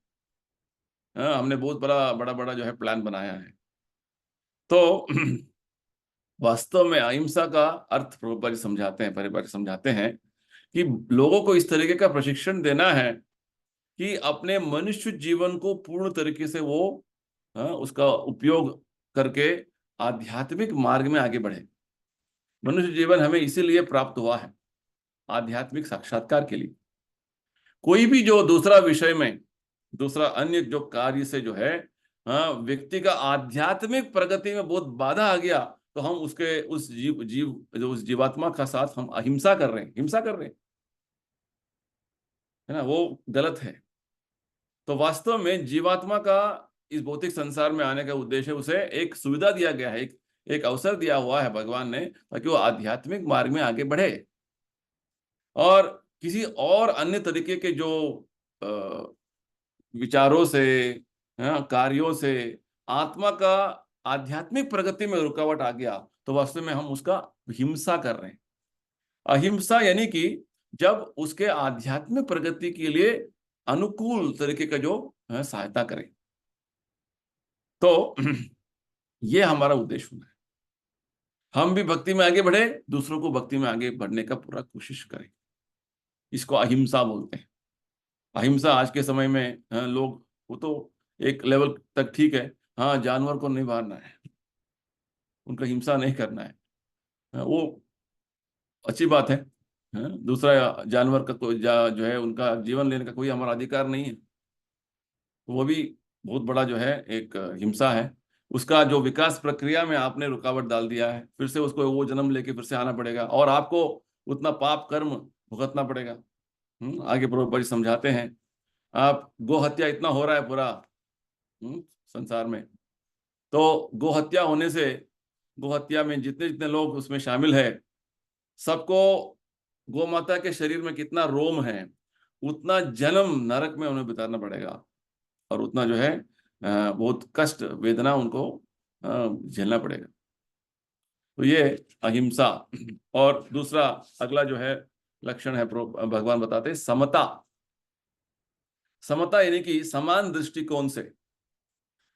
हमने बहुत बड़ा बड़ा बड़ा जो है प्लान बनाया है। तो वास्तव में अहिंसा का अर्थ प्रभुपाद जी समझाते हैं, परिवार जी समझाते हैं कि लोगों को इस तरीके का प्रशिक्षण देना है कि अपने मनुष्य जीवन को पूर्ण तरीके से वो उसका उपयोग करके आध्यात्मिक मार्ग में आगे बढ़े। मनुष्य जीवन हमें इसीलिए प्राप्त हुआ है, आध्यात्मिक साक्षात्कार के लिए। कोई भी जो दूसरा विषय में, दूसरा अन्य जो कार्य से जो है व्यक्ति का आध्यात्मिक प्रगति में बहुत बाधा आ गया, तो हम उसके उस जो उस जीवात्मा का साथ हम अहिंसा कर रहे हैं, हिंसा कर रहे हैं, है ना, वो गलत है। तो वास्तव में जीवात्मा का इस भौतिक संसार में आने का उद्देश्य, उसे एक सुविधा दिया गया है, एक अवसर दिया हुआ है भगवान ने, ताकि वो आध्यात्मिक मार्ग में आगे बढ़े। और किसी और अन्य तरीके के जो विचारों से, कार्यों से आत्मा का आध्यात्मिक प्रगति में रुकावट आ गया, तो वास्तव में हम उसका हिंसा कर रहे हैं। अहिंसा यानी कि जब उसके आध्यात्मिक प्रगति के लिए अनुकूल तरीके का जो सहायता करें। तो ये हमारा उद्देश्य होना है, हम भी भक्ति में आगे बढ़े, दूसरों को भक्ति में आगे बढ़ने का पूरा कोशिश करें। इसको अहिंसा बोलते हैं। अहिंसा आज के समय में लोग, वो तो एक लेवल तक ठीक है, हाँ, जानवर को नहीं मारना है, उनका हिंसा नहीं करना है, वो अच्छी बात है। दूसरा जानवर का कोई जो है उनका जीवन लेने का कोई हमारा अधिकार नहीं है, तो वो भी बहुत बड़ा जो है एक हिंसा है। उसका जो विकास प्रक्रिया में आपने रुकावट डाल दिया है, फिर से उसको वो जन्म लेके फिर से आना पड़ेगा, और आपको उतना पाप कर्म भुगतना पड़ेगा। आगे प्रभुपाद जी समझाते हैं, आप गो हत्या इतना हो रहा है पूरा संसार में, तो गो हत्या होने से, गो हत्या में जितने जितने लोग उसमें शामिल है, सबको गौ माता के शरीर में कितना रोम है, उतना जन्म नरक में उन्हें बिताना पड़ेगा, और उतना जो है बहुत कष्ट वेदना उनको झेलना पड़ेगा। तो ये अहिंसा। और दूसरा अगला जो है लक्षण है, भगवान बताते हैं समता। समता यानी कि समान दृष्टिकोण से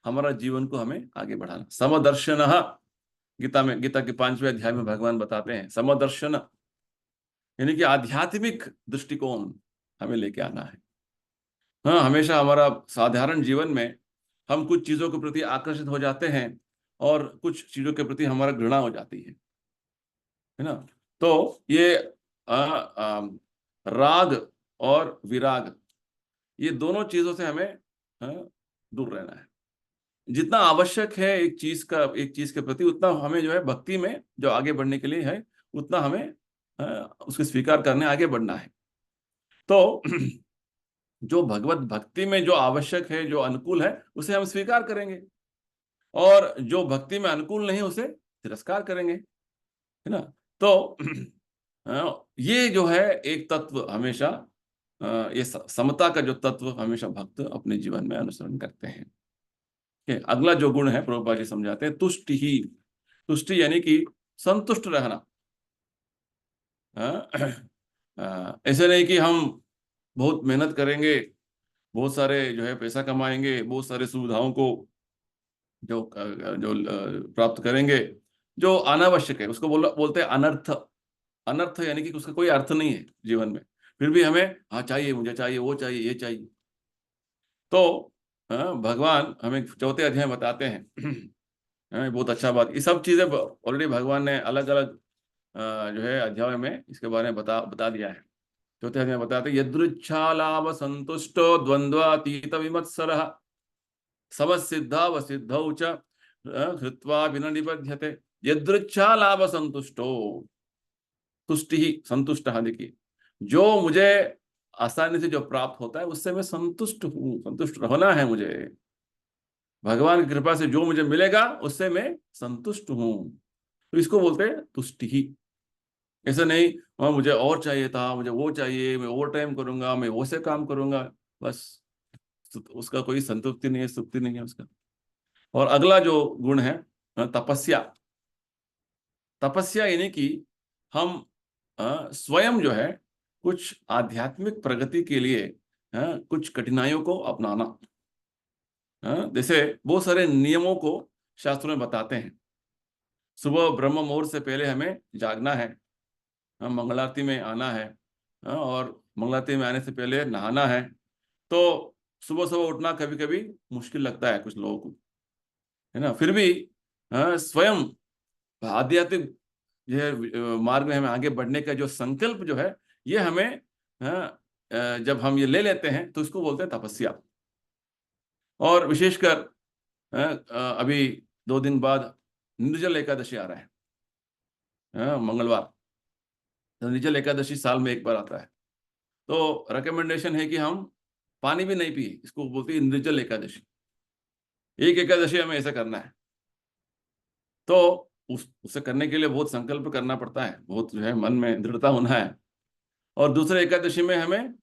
हमारा जीवन को हमें आगे बढ़ाना। समदर्शन, गीता में, गीता के 5वें अध्याय में भगवान बताते हैं समदर्शन यानी कि आध्यात्मिक दृष्टिकोण हमें लेके आना है। हाँ, हमेशा हमारा साधारण जीवन में हम कुछ चीजों के प्रति आकर्षित हो जाते हैं, और कुछ चीजों के प्रति हमारा घृणा हो जाती है ना। तो ये राग और विराग, ये दोनों चीजों से हमें दूर रहना है। जितना आवश्यक है एक चीज के प्रति, उतना हमें जो है भक्ति में जो आगे बढ़ने के लिए है, उतना हमें उसको स्वीकार करने आगे बढ़ना है। तो जो भगवत भक्ति में जो आवश्यक है, जो अनुकूल है, उसे हम स्वीकार करेंगे, और जो भक्ति में अनुकूल नहीं उसे तिरस्कार करेंगे, है ना। तो ये जो है एक तत्व हमेशा, ये समता का जो तत्व हमेशा भक्त अपने जीवन में अनुसरण करते हैं। अगला जो गुण है प्रभुपाद जी समझाते हैं तुष्टि ही। तुष्टि यानी कि संतुष्ट रहना। ऐसे नहीं कि हम बहुत मेहनत करेंगे, बहुत सारे जो है पैसा कमाएंगे, बहुत सारे सुविधाओं को प्राप्त करेंगे, जो अनावश्यक है उसको बोलते हैं अनर्थ। अनर्थ यानी कि उसका कोई अर्थ नहीं है जीवन में, फिर भी हमें हाँ चाहिए, मुझे चाहिए, वो चाहिए, ये चाहिए। तो भगवान हमें चौथे अध्याय में बताते हैं बहुत अच्छा बात, ये सब चीजें ऑलरेडी भगवान ने अलग अलग जो है अध्याय में इसके बारे में बता दिया है। चौथे अध्याय में बताते यदृच्छालाभ संतुष्टो द्वंद्वातीत विमत्सरः समसिद्धावसिद्धौ च कृत्वा विनिबध्यते। यदृच्छालाभ संतुष्टो, तुष्टि ही संतुष्ट, देखिए जो मुझे आसानी से जो प्राप्त होता है उससे मैं संतुष्ट हूँ, संतुष्ट रहना है मुझे। भगवान की कृपा से जो मुझे मिलेगा उससे मैं संतुष्ट हूँ, तो इसको बोलते हैं तुष्टि ही। ऐसा नहीं वहां मुझे और चाहिए था, मुझे वो चाहिए, मैं ओवर टाइम करूंगा, मैं वो से काम करूंगा, बस उसका कोई संतुष्टि नहीं है, सुक्ति नहीं है उसका। और अगला जो गुण है तपस्या। तपस्या यानी कि हम स्वयं जो है कुछ आध्यात्मिक प्रगति के लिए कुछ कठिनाइयों को अपनाना। जैसे बहुत सारे नियमों को शास्त्रों में बताते हैं। सुबह ब्रह्म मुहूर्त से पहले हमें जागना है, मंगलारती में आना है, और मंगलारती में आने से पहले नहाना है। तो सुबह सुबह उठना कभी कभी मुश्किल लगता है कुछ लोगों को, है ना, फिर भी स्वयं आध्यात्मिक यह मार्ग में हमें आगे बढ़ने का जो संकल्प जो है, ये हमें जब हम ये ले लेते हैं तो इसको बोलते हैं तपस्या। और विशेषकर अभी 2 दिन बाद निर्जल एकादशी आ रहा है, मंगलवार। तो निर्जल एकादशी साल में एक बार आता है, तो रिकमेंडेशन है कि हम पानी भी नहीं पिए, इसको बोलते हैं निर्जल एकादशी। एक एकादशी हमें ऐसा करना है। तो उसे करने के लिए बहुत संकल्प करना पड़ता है, बहुत जो है मन में दृढ़ता होना है। और दूसरे एकादशी में हमें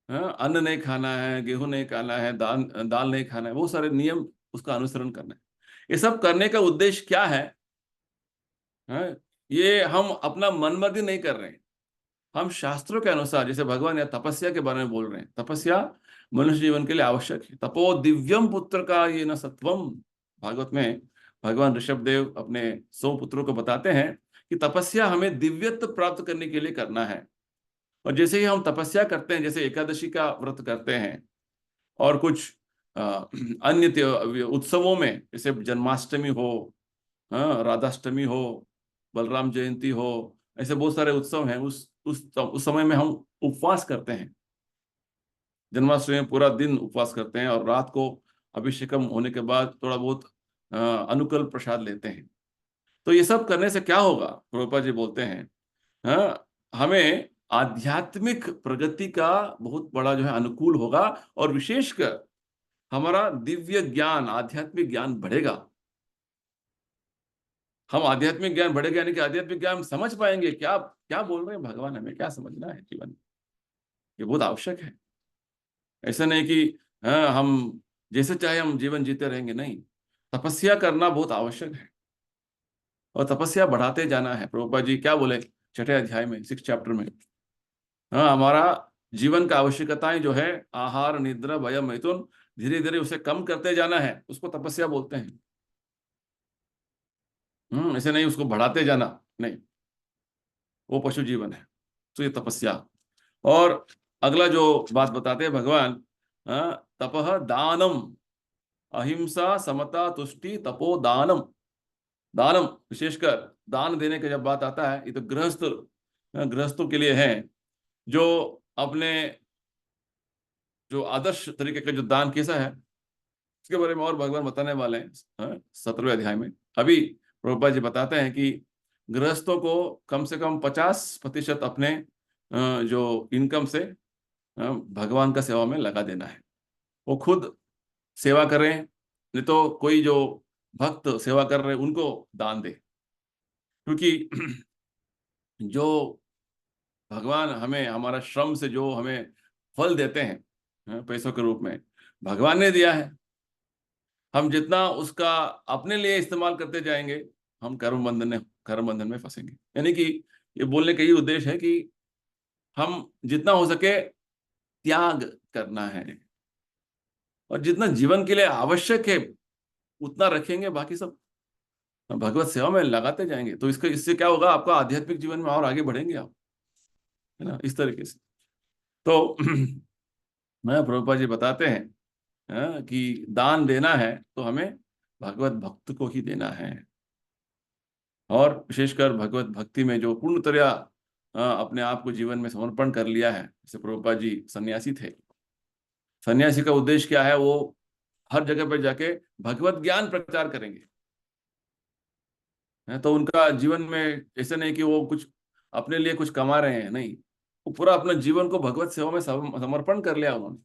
अन्न नहीं खाना है, गेहूं नहीं खाना है, दाल नहीं खाना है, वो सारे नियम उसका अनुसरण करना है। ये सब करने का उद्देश्य क्या है? ये हम अपना मनमर्जी नहीं कर रहे हैं, हम शास्त्रों के अनुसार, जैसे भगवान या तपस्या के बारे में बोल रहे हैं। तपस्या मनुष्य जीवन के लिए आवश्यक है। तपो दिव्यम पुत्र का ये न सत्वम। भागवत में भगवान ऋषभ देव अपने 100 पुत्रों को बताते हैं कि तपस्या हमें दिव्यत्व प्राप्त करने के लिए करना है। और जैसे ही हम तपस्या करते हैं, जैसे एकादशी का व्रत करते हैं, और कुछ अन्य उत्सवों में, जैसे जन्माष्टमी हो, राधाष्टमी हो, बलराम जयंती हो, ऐसे बहुत सारे उत्सव हैं, उस समय में हम उपवास करते हैं। जन्माष्टमी में पूरा दिन उपवास करते हैं, और रात को अभिषेकम होने के बाद थोड़ा बहुत अनुकल्प प्रसाद लेते हैं। तो ये सब करने से क्या होगा? प्रभुपाद जी बोलते हैं हमें आध्यात्मिक प्रगति का बहुत बड़ा जो है अनुकूल होगा, और विशेषकर हमारा दिव्य ज्ञान, आध्यात्मिक ज्ञान बढ़ेगा। हम आध्यात्मिक ज्ञान बढ़ेगा यानी कि आध्यात्मिक ज्ञान समझ पाएंगे क्या क्या बोल रहे हैं भगवान, हमें क्या समझना है जीवन में, ये बहुत आवश्यक है। ऐसा नहीं कि हम जैसे चाहे हम जीवन जीते रहेंगे, नहीं, तपस्या करना बहुत आवश्यक है, और तपस्या बढ़ाते जाना है। प्रभुपाद जी क्या बोले 6 अध्याय में, 6 चैप्टर में? हमारा जीवन का आवश्यकताएं जो है, आहार, निद्रा, भय, मैथुन, धीरे धीरे उसे कम करते जाना है, उसको तपस्या बोलते हैं। ऐसे नहीं उसको बढ़ाते जाना, नहीं, वो पशु जीवन है। तो ये तपस्या। और अगला जो बात बताते हैं भगवान, तपह दानम, अहिंसा, समता, तुष्टि, तपो दानम। दानम विशेषकर दान देने का जब बात आता है, ये तो गृहस्थों के लिए है, जो अपने जो आदर्श तरीके का जो दान कैसा है, इसके बारे में और भगवान बताने वाले हैं 17वें अध्याय में। अभी प्रभुपाद जी बताते हैं कि गृहस्थों को कम से कम 50% अपने जो इनकम से भगवान का सेवा में लगा देना है। वो खुद सेवा करें, नहीं तो कोई जो भक्त सेवा कर रहे हैं उनको दान दे। क्योंकि जो भगवान हमें हमारा श्रम से जो हमें फल देते हैं पैसों के रूप में, भगवान ने दिया है। हम जितना उसका अपने लिए इस्तेमाल करते जाएंगे, हम कर्म बंधन में फंसेंगे। यानी कि ये बोलने का यही उद्देश्य है कि हम जितना हो सके त्याग करना है, और जितना जीवन के लिए आवश्यक है उतना रखेंगे, बाकी सब भगवत सेवा में लगाते जाएंगे। तो इससे क्या होगा, आपका आध्यात्मिक जीवन में और आगे बढ़ेंगे आप, है ना, इस तरीके से। तो मैं प्रभुपाद जी बताते हैं कि दान देना है तो हमें भगवत भक्त को ही देना है, और विशेषकर भगवत भक्ति में जो पूर्णतया अपने आप को जीवन में समर्पण कर लिया है। जैसे प्रभुपाद जी सन्यासी थे, सन्यासी का उद्देश्य क्या है, वो हर जगह पर जाके भगवत ज्ञान प्रचार करेंगे। तो उनका जीवन में ऐसे नहीं कि वो कुछ अपने लिए कुछ कमा रहे हैं, नहीं, वो पूरा अपने जीवन को भगवत सेवा में समर्पण कर लिया उन्होंने।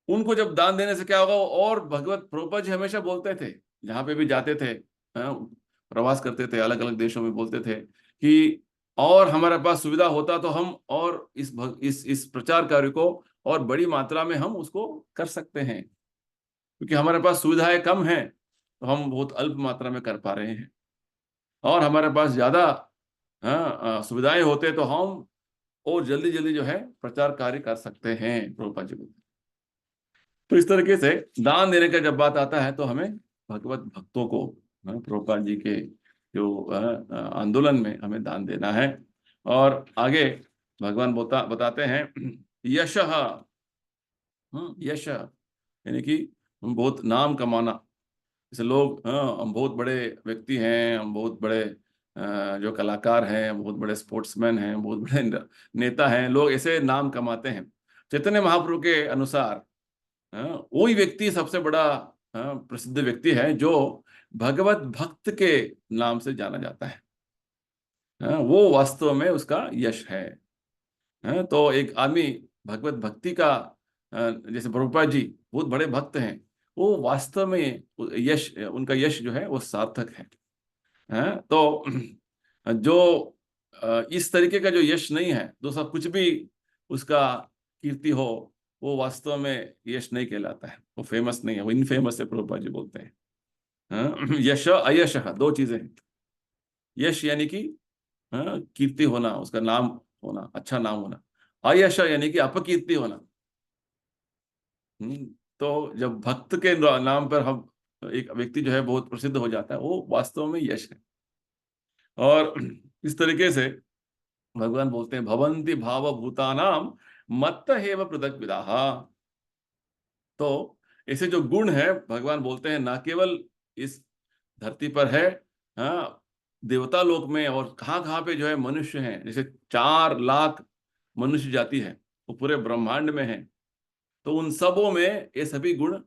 उनको जब दान देने से क्या होगा, और भगवत प्रभुपाद जी हमेशा बोलते थे, जहां पे भी जाते थे, प्रवास करते थे अलग अलग देशों में, बोलते थे कि और हमारे पास सुविधा होता तो हम और इस प्रचार कार्य को और बड़ी मात्रा में हम उसको कर सकते हैं, क्योंकि हमारे पास सुविधाएं कम हैं तो हम बहुत अल्प मात्रा में कर पा रहे हैं, और हमारे पास ज्यादा सुविधाएं होते तो हम और जल्दी जल्दी जो है प्रचार कार्य कर सकते हैं, प्रभुपाद जी बोलते। तो इस तरीके से दान देने का जब बात आता है तो हमें भगवत भक्तों को, प्रभुपाद जी के जो आंदोलन में हमें दान देना है। और आगे भगवान बताते हैं यशः, यश यानी कि हम बहुत नाम कमाना। जैसे लोग, हम बहुत बड़े व्यक्ति हैं, हम बहुत बड़े जो कलाकार हैं, हम बहुत बड़े स्पोर्ट्समैन हैं, बहुत बड़े नेता हैं, लोग ऐसे नाम कमाते हैं। चैतन्य महाप्रभु के अनुसार वही व्यक्ति सबसे बड़ा प्रसिद्ध व्यक्ति है जो भगवत भक्त के नाम से जाना जाता है। वो वास्तव में उसका यश है। तो एक आदमी भगवत भक्ति का, जैसे प्रभुपाद जी बहुत बड़े भक्त हैं, वो वास्तव में यश, उनका यश जो है वो सार्थक है। तो जो इस तरीके का जो यश नहीं है, दूसरा कुछ भी उसका कीर्ति हो, वो वास्तव में यश नहीं कहलाता है, वो फेमस नहीं है, वो इनफेमस है, प्रभुपाद जी बोलते हैं। यश अयश दो चीजें हैं। यश यानी कि कीर्ति होना, उसका नाम होना, अच्छा नाम होना। अयश यानी कि अपकीर्ति होना। तो जब भक्त के नाम पर हम एक व्यक्ति जो है बहुत प्रसिद्ध हो जाता है, वो वास्तव में यश है। और इस तरीके से भगवान बोलते हैं भवन्ति भाव भूतानाम मत्त हेव पृथक विदाः। तो ऐसे जो गुण है, भगवान बोलते हैं ना केवल इस धरती पर है, देवता लोक में और कहाँ कहाँ पे जो है मनुष्य हैं, जैसे 4 लाख मनुष्य जाति है, वो पूरे ब्रह्मांड में है। तो उन सबों में ये सभी गुण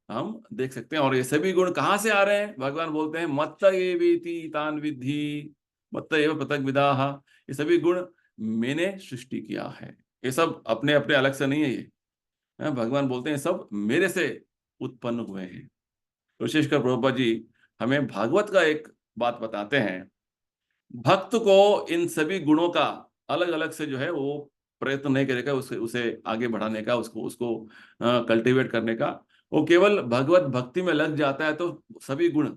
हम देख सकते हैं। और ये सभी गुण कहाँ से आ रहे हैं, भगवान बोलते हैं मत्त एवेति तान विद्धि मत्त एव पृथक विदाः। ये सभी गुण मैंने सृष्टि किया है, ये सब अपने अपने अलग से नहीं है। ये भगवान बोलते हैं सब मेरे से उत्पन्न हुए हैं। तो विशेषकर प्रभुपाद जी हमें भागवत का एक बात बताते हैं, भक्त को इन सभी गुणों का अलग अलग से जो है वो प्रयत्न नहीं करेगा, उसे उसे आगे बढ़ाने का, उसको उसको कल्टीवेट करने का। वो केवल भगवत भक्ति में लग जाता है तो सभी गुण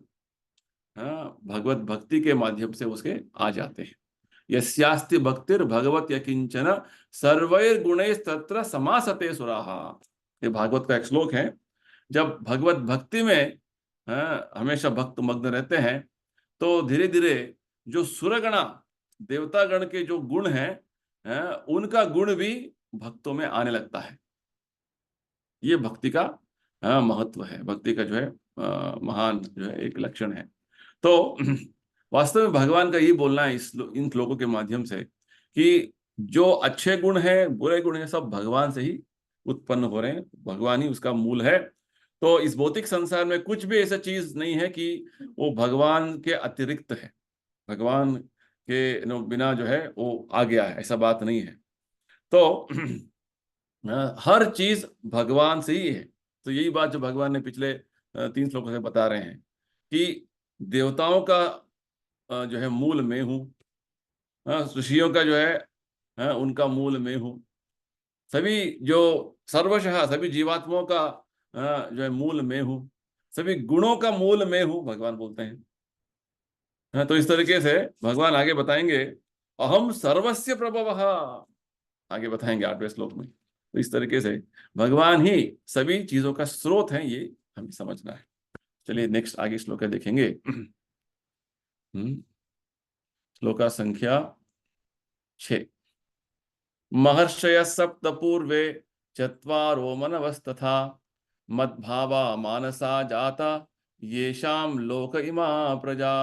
भगवत भक्ति के माध्यम से उसके आ जाते हैं। यस्यास्ति भक्तिर भगवत यकिंचन सर्वैर गुणैः तत्र समासते सुराः। ये भागवत का एक श्लोक है। जब भगवत भक्ति में हमेशा भक्त मग्न रहते हैं तो धीरे धीरे जो सुरगणा देवता गण के जो गुण हैं, उनका गुण भी भक्तों में आने लगता है। ये भक्ति का महत्व है, भक्ति का जो है महान जो है एक लक्षण है। तो वास्तव में भगवान का यही बोलना है इन श्लोकों के माध्यम से कि जो अच्छे गुण हैं, बुरे गुण हैं, सब भगवान से ही उत्पन्न हो रहे हैं, भगवान ही उसका मूल है। तो इस भौतिक संसार में कुछ भी ऐसा चीज नहीं है कि वो भगवान के अतिरिक्त है। भगवान के बिना जो है वो आ गया है, ऐसा बात नहीं है। तो हर चीज भगवान से ही है। तो यही बात जो भगवान ने पिछले 3 श्लोकों से बता रहे हैं कि देवताओं का जो है मूल मैं हूँ, ऋषियों का जो है उनका मूल मैं हूँ, सभी जो सर्वशः सभी जीवात्माओं का जो है मूल मैं हूँ, सभी गुणों का मूल मैं हूँ, भगवान बोलते हैं। तो इस तरीके से भगवान आगे बताएंगे, अहम सर्वस्य प्रभवः, आगे बताएंगे 8वें श्लोक में। तो इस तरीके से भगवान ही सभी चीजों का स्रोत है, ये हमें समझना है। चलिए नेक्स्ट आगे श्लोक देखेंगे। श्लोका संख्या 6। महर्षय सप्त पूर्वे चत्वारो मनवस्तथा मद्भावा मानसा जाता येषाम लोक इमा प्रजा।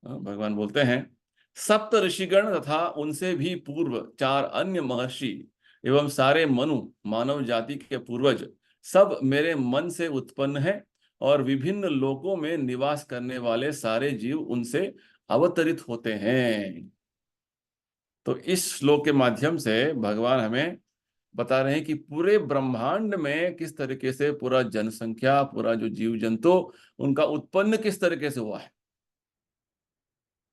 भगवान बोलते हैं, सप्त ऋषिगण तथा उनसे भी पूर्व 4 अन्य महर्षि एवं सारे मनु, मानव जाति के पूर्वज, सब मेरे मन से उत्पन्न है और विभिन्न लोकों में निवास करने वाले सारे जीव उनसे अवतरित होते हैं। तो इस श्लोक के माध्यम से भगवान हमें बता रहे हैं कि पूरे ब्रह्मांड में किस तरीके से पूरा जनसंख्या, पूरा जो जीव जंतु, उनका उत्पन्न किस तरीके से हुआ है।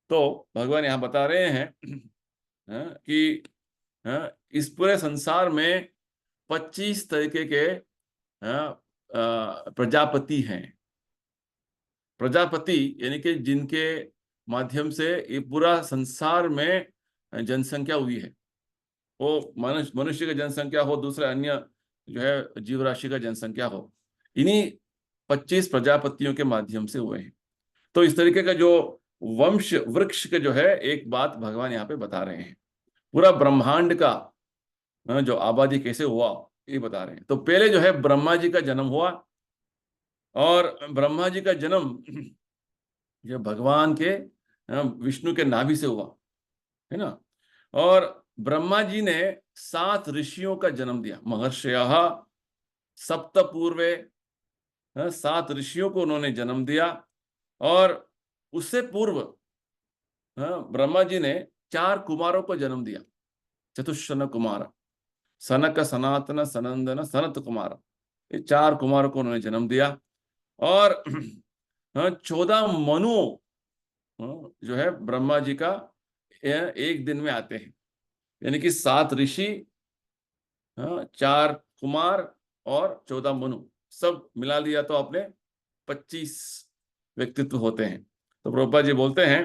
तो भगवान यहाँ बता रहे हैं कि इस पूरे संसार में 25 तरीके के प्रजापति हैं। प्रजापति यानी कि जिनके माध्यम से ये पूरा संसार में जनसंख्या हुई है। वो मनुष्य की जनसंख्या हो, दूसरे अन्य जो है जीव राशि का जनसंख्या हो, इन्हीं 25 प्रजापतियों के माध्यम से हुए हैं। तो इस तरीके का जो वंश वृक्ष के जो है एक बात भगवान यहाँ पे बता रहे हैं, पूरा ब्रह्मांड का जो आबादी कैसे हुआ ये बता रहे हैं। तो पहले जो है ब्रह्मा जी का जन्म हुआ, और ब्रह्मा जी का जन्म जो भगवान के विष्णु के नाभि से हुआ है ना। और ब्रह्मा जी ने 7 ऋषियों का जन्म दिया, महर्षयः सप्त पूर्वे, 7 ऋषियों को उन्होंने जन्म दिया। और उससे पूर्व ब्रह्मा जी ने 4 कुमारों को जन्म दिया, चतुष्शन कुमार, सनक सनातन सनंदन सनत कुमार, ये 4 कुमारों को उन्होंने जन्म दिया। और 14 मनु जो है ब्रह्मा जी का एक दिन में आते हैं, यानी कि 7 ऋषि, 4 कुमार और 14 मनु, सब मिला लिया तो अपने 25 व्यक्तित्व होते हैं। तो प्रभुपाद जी बोलते हैं,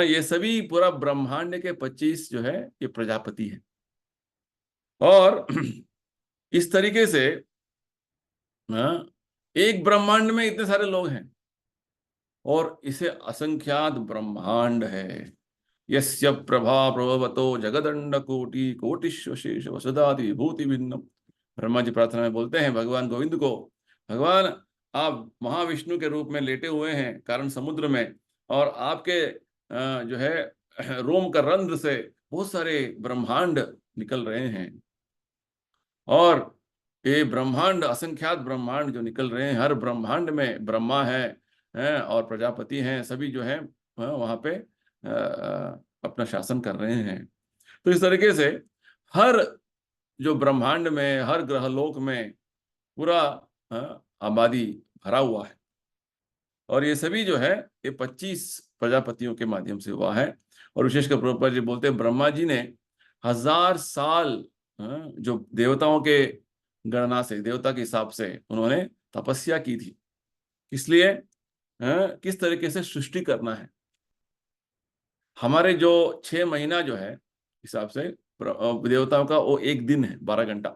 ये सभी पूरा ब्रह्मांड के 25 जो है ये प्रजापति है। और इस तरीके से एक ब्रह्मांड में इतने सारे लोग हैं, और इसे असंख्यात ब्रह्मांड है। यस्य प्रभा प्रभवतो जगदंड कोटि कोटिश्वशेष वसुधादि भूति भिन्नम। ब्रह्मा जी प्रार्थना में बोलते हैं भगवान गोविंद को, भगवान आप महाविष्णु के रूप में लेटे हुए हैं कारण समुद्र में, और आपके जो है रोम का रंध्र से बहुत सारे ब्रह्मांड निकल रहे हैं। और ये ब्रह्मांड, असंख्यात ब्रह्मांड जो निकल रहे हैं, हर ब्रह्मांड में ब्रह्मा है और प्रजापति हैं, सभी जो है वहां पे अपना शासन कर रहे हैं। तो इस तरीके से हर जो ब्रह्मांड में, हर ग्रहलोक में पूरा आबादी भरा हुआ है। और ये सभी जो है ये 25 प्रजापतियों के माध्यम से हुआ है। और विशेषकर प्रभुपाद जी बोलते हैं, ब्रह्मा जी ने 1000 साल जो देवताओं के गणना से, देवता के हिसाब से उन्होंने तपस्या की थी, इसलिए किस तरीके से सृष्टि करना है। हमारे जो 6 महीना जो है हिसाब से देवताओं का वो एक दिन है 12 घंटा,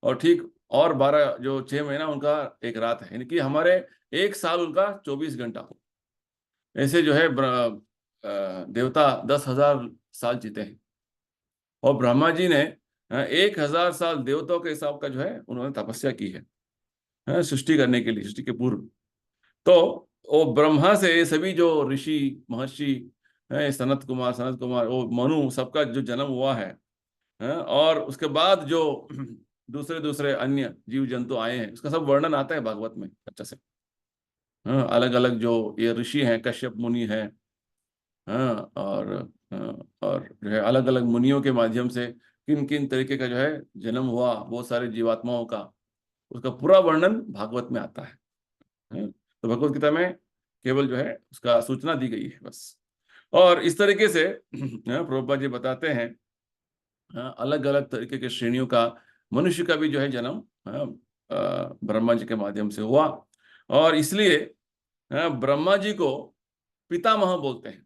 और ठीक और 12 जो 6 महीना उनका एक रात है, यानी कि हमारे एक साल उनका 24 घंटा हो। ऐसे जो है देवता 10,000 साल जीते हैं, और ब्रह्मा जी ने 1000 साल देवताओं के हिसाब का जो है उन्होंने तपस्या की है सृष्टि करने के लिए, सृष्टि के पूर्व। तो वो ब्रह्मा से ये सभी जो ऋषि महर्षि हैं, सनत कुमार, वो मनु, सबका जो जन्म हुआ है, और उसके बाद जो दूसरे दूसरे अन्य जीव जंतु आए हैं, उसका सब वर्णन आता है भागवत में अच्छे से। हाँ, अलग अलग जो ये ऋषि हैं, कश्यप मुनि हैं, हाँ, और जो है अलग अलग मुनियों के माध्यम से किन किन तरीके का जो है जन्म हुआ बहुत सारे जीवात्माओं का, उसका पूरा वर्णन भागवत में आता है। हाँ, तो भगवत गीता में केवल जो है उसका सूचना दी गई है बस। और इस तरीके से प्रभुपाद जी बताते हैं अलग अलग तरीके के श्रेणियों का मनुष्य का भी जो है जन्म ब्रह्मा जी के माध्यम से हुआ, और इसलिए ब्रह्मा जी को पितामह बोलते हैं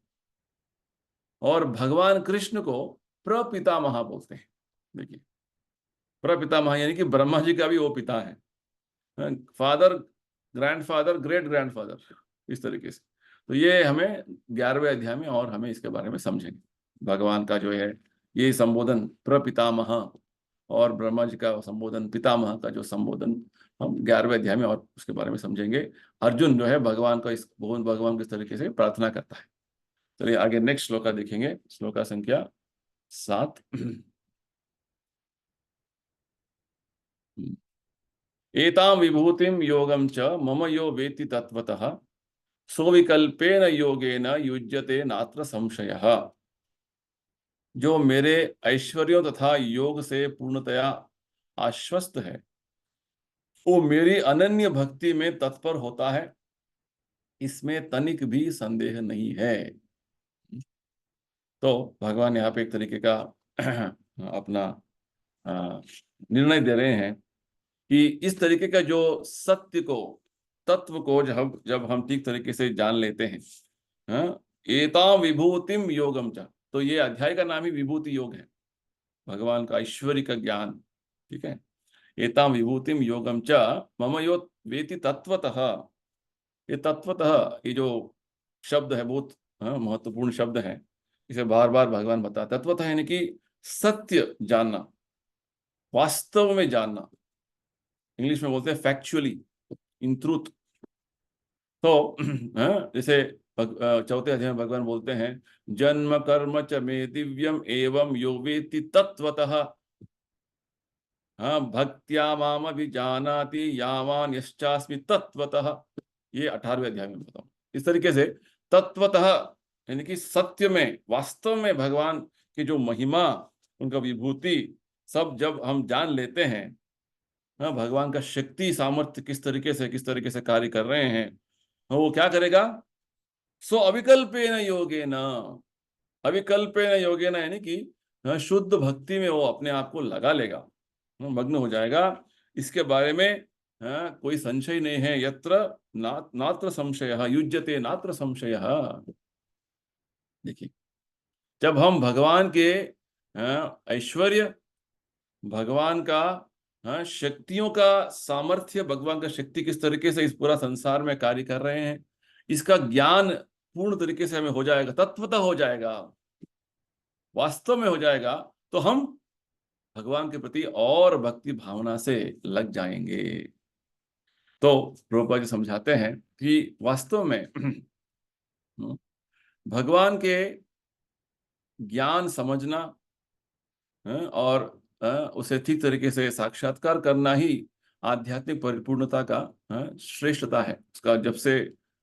और भगवान कृष्ण को प्रपितामह बोलते हैं। देखिए, प्रपितामह यानी कि ब्रह्मा जी का भी वो पिता है, फादर, ग्रैंडफादर, ग्रेट ग्रैंडफादर, इस तरीके से। तो ये हमें 11वें अध्याय में और हमें इसके बारे में समझेंगे। भगवान का जो है ये संबोधन प्रपितामह और ब्रह्मा जी का संबोधन पितामह का जो संबोधन हम 11वें अध्याय में और उसके बारे में समझेंगे। अर्जुन जो है भगवान को भगवान किस तरीके से प्रार्थना करता है। चलिए आगे नेक्स्ट श्लोका देखेंगे, श्लोका संख्या 7। एतां विभूतिं योगं च मम यो वेत्ति तत्वतः सोविकल्पेन योगेन युज्यते नात्र संशयः। जो मेरे ऐश्वर्यों तथा योग से पूर्णतया आश्वस्त है, वो मेरी अनन्य भक्ति में तत्पर होता है, इसमें तनिक भी संदेह नहीं है। तो भगवान यहाँ पे एक तरीके का अपना निर्णय दे रहे हैं कि इस तरीके का जो सत्य को, तत्व को जब हम ठीक तरीके से जान लेते हैं, एतां विभूतिम योगम च, तो ये अध्याय का नाम ही विभूति योग है, भगवान का ऐश्वर्य का ज्ञान। ठीक है, एतां विभूतिम योगम च मम यो वेति तत्वतः। ये तत्वतः, ये जो शब्द है बहुत महत्वपूर्ण शब्द है, इसे बार बार भगवान बताते। तत्वतः यानी कि सत्य जानना, वास्तव में जानना, इंग्लिश में बोलते हैं फैक्चुअली, इन ट्रूथ। तो जैसे चौथे अध्याय में भगवान बोलते हैं, जन्म कर्म च मे दिव्यम एवं यो वेत्ति तत्वतः भक्त्या माम अभिजानाति यावान यश्चास्मि तत्वतः। ये 18वें अध्याय में बताऊं। इस तरीके से तत्वतः यानी कि सत्य में, वास्तव में भगवान की जो महिमा, उनका विभूति सब जब हम जान लेते हैं, भगवान का शक्ति सामर्थ्य किस तरीके से कार्य कर रहे हैं, वो क्या करेगा? सो अविकल्पेन योगेन, अविकल्पेन योगेन यानी कि शुद्ध भक्ति में वो अपने आप को लगा लेगा, मग्न हो जाएगा। इसके बारे में कोई संशय नहीं है। यत्र नात्र संशयः युज्यते नात्र संशयः। देखिए, जब हम भगवान के ऐश्वर्य, भगवान का शक्तियों का सामर्थ्य, भगवान का शक्ति किस तरीके से इस पूरा संसार में कार्य कर रहे हैं, इसका ज्ञान पूर्ण तरीके से हमें हो जाएगा, तत्वतः हो जाएगा, वास्तव में हो जाएगा, तो हम भगवान के प्रति और भक्ति भावना से लग जाएंगे। तो प्रभुपाद जी समझाते हैं कि वास्तव में भगवान के ज्ञान समझना और उसे ठीक तरीके से साक्षात्कार करना ही आध्यात्मिक परिपूर्णता का श्रेष्ठता है, उसका जब से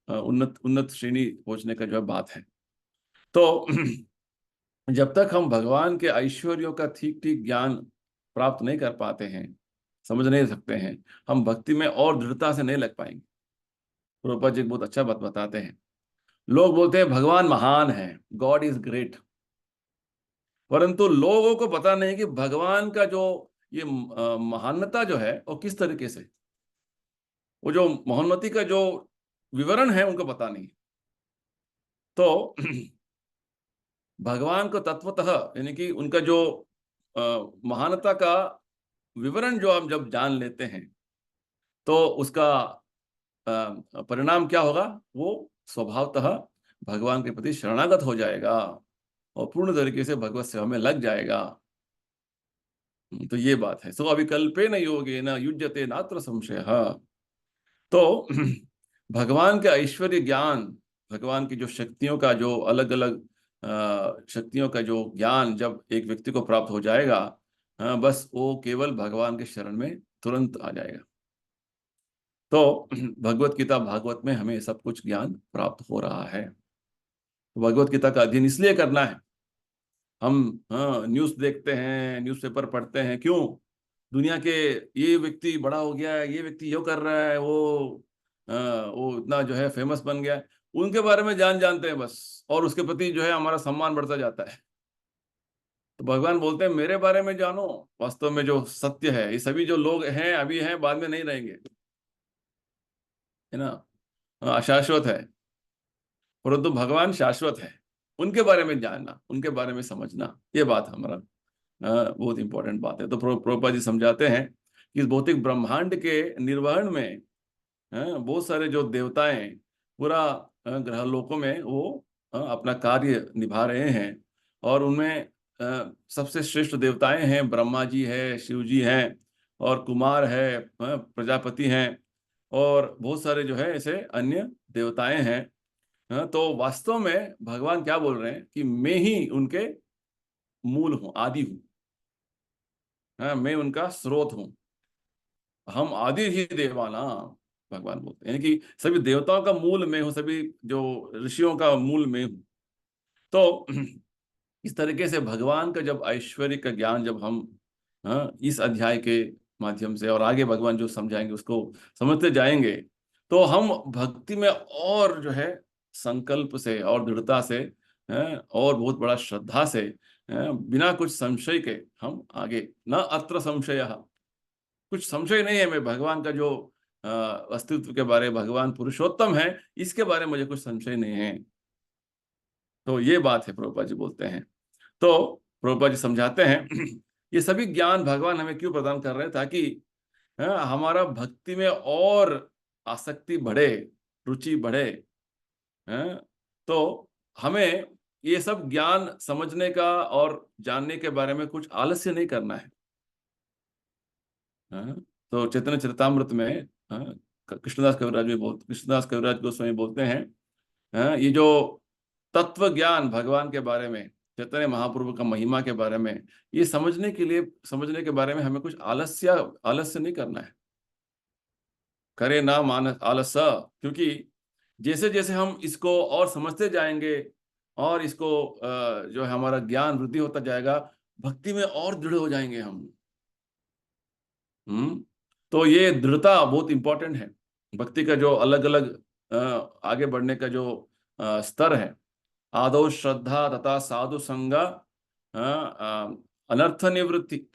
उन्नत उन्नत श्रेणी पहुंचने का जो है बात है। तो जब तक हम भगवान के ऐश्वर्यों का ठीक ठीक ज्ञान प्राप्त नहीं कर पाते हैं, समझ नहीं सकते हैं, हम भक्ति में और दृढ़ता से नहीं लग पाएंगे। प्रभुपाद जी बहुत अच्छा बात बताते हैं। लोग बोलते हैं भगवान महान है, गॉड इज ग्रेट, परंतु लोगों को पता नहीं कि भगवान का जो ये महानता जो है वो किस तरीके से, वो जो मोहन्मती का जो विवरण है उनको पता नहीं। तो भगवान को तत्वतः यानी कि उनका जो महानता का विवरण जो हम जब जान लेते हैं, तो उसका परिणाम क्या होगा? वो स्वभावतः भगवान के प्रति शरणागत हो जाएगा और पूर्ण तरीके से भगवत सेवा में लग जाएगा। तो ये बात है। सो अविकल्पेन योगेन युज्यते नात्र संशयः। तो भगवान का ऐश्वर्य ज्ञान, भगवान की जो शक्तियों का जो अलग अलग शक्तियों का जो ज्ञान जब एक व्यक्ति को प्राप्त हो जाएगा, बस वो केवल भगवान के शरण में तुरंत आ जाएगा। तो भगवत गीता भागवत में हमें सब कुछ ज्ञान प्राप्त हो रहा है। भगवत गीता का अध्ययन इसलिए करना है। हम हाँ न्यूज़ देखते हैं, न्यूज़पेपर पढ़ते हैं, क्यों? दुनिया के ये व्यक्ति बड़ा हो गया है, ये व्यक्ति यो कर रहा है, वो इतना जो है फेमस बन गया है, उनके बारे में जानते हैं बस, और उसके प्रति जो है हमारा सम्मान बढ़ता जाता है। तो भगवान बोलते हैं मेरे बारे में जानो, वास्तव में जो सत्य है, ये सभी जो लोग हैं अभी हैं, बाद में नहीं रहेंगे, है ना। अशाश्वत है, परंतु भगवान शाश्वत है। उनके बारे में जानना, उनके बारे में समझना, ये बात हमारा बहुत इंपॉर्टेंट बात है। तो प्रभुपाद जी समझाते हैं कि इस भौतिक ब्रह्मांड के निर्वहन में बहुत सारे जो देवताएं पूरा ग्रह लोकों में वो अपना कार्य निभा रहे हैं। और उनमें सबसे श्रेष्ठ देवताएं हैं, ब्रह्मा जी है, शिव जी हैं, और कुमार है, प्रजापति हैं, और बहुत सारे जो है ऐसे अन्य देवताएं हैं। तो वास्तव में भगवान क्या बोल रहे हैं कि मैं ही उनके मूल हूं, आदि हूं। मैं उनका स्रोत हूं, हम आदि ही देवाना, भगवान बोलते हैं। यानी कि सभी देवताओं का मूल मैं हूं, सभी जो ऋषियों का मूल मैं हूं। तो इस तरीके से भगवान का जब ऐश्वर्य का ज्ञान जब हम इस अध्याय के माध्यम से और आगे भगवान जो समझाएंगे उसको समझते जाएंगे, तो हम भक्ति में और जो है संकल्प से और दृढ़ता से और बहुत बड़ा श्रद्धा से बिना कुछ संशय के हम आगे, न अत्र संशय, कुछ संशय नहीं है, मैं भगवान का जो अस्तित्व के बारे, भगवान पुरुषोत्तम है, इसके बारे में मुझे कुछ संशय नहीं है। तो ये बात है, प्रभुपाद जी बोलते हैं। तो प्रभुपाद जी समझाते हैं ये सभी ज्ञान भगवान हमें क्यों प्रदान कर रहे हैं, ताकि हमारा भक्ति में और आसक्ति बढ़े, रुचि बढ़े। तो हमें ये सब ज्ञान समझने का और जानने के बारे में कुछ आलस्य नहीं करना है। तो चैतन्य चरितामृत में कृष्णदास कविराज गोस्वामी बोलते हैं, ये जो तत्व ज्ञान भगवान के बारे में, चैतन्य महाप्रभु का महिमा के बारे में, ये समझने के बारे में हमें कुछ आलस्य नहीं करना है। करे ना मान आलस्य, क्योंकि जैसे जैसे हम इसको और समझते जाएंगे और इसको जो है हमारा ज्ञान वृद्धि होता जाएगा, भक्ति में और दृढ़ हो जाएंगे हम। तो ये दृढ़ता बहुत इंपॉर्टेंट है। भक्ति का जो अलग अलग आगे बढ़ने का जो स्तर है, आदौ श्रद्धा तथा साधु संगा अनर्थ निवृत्ति,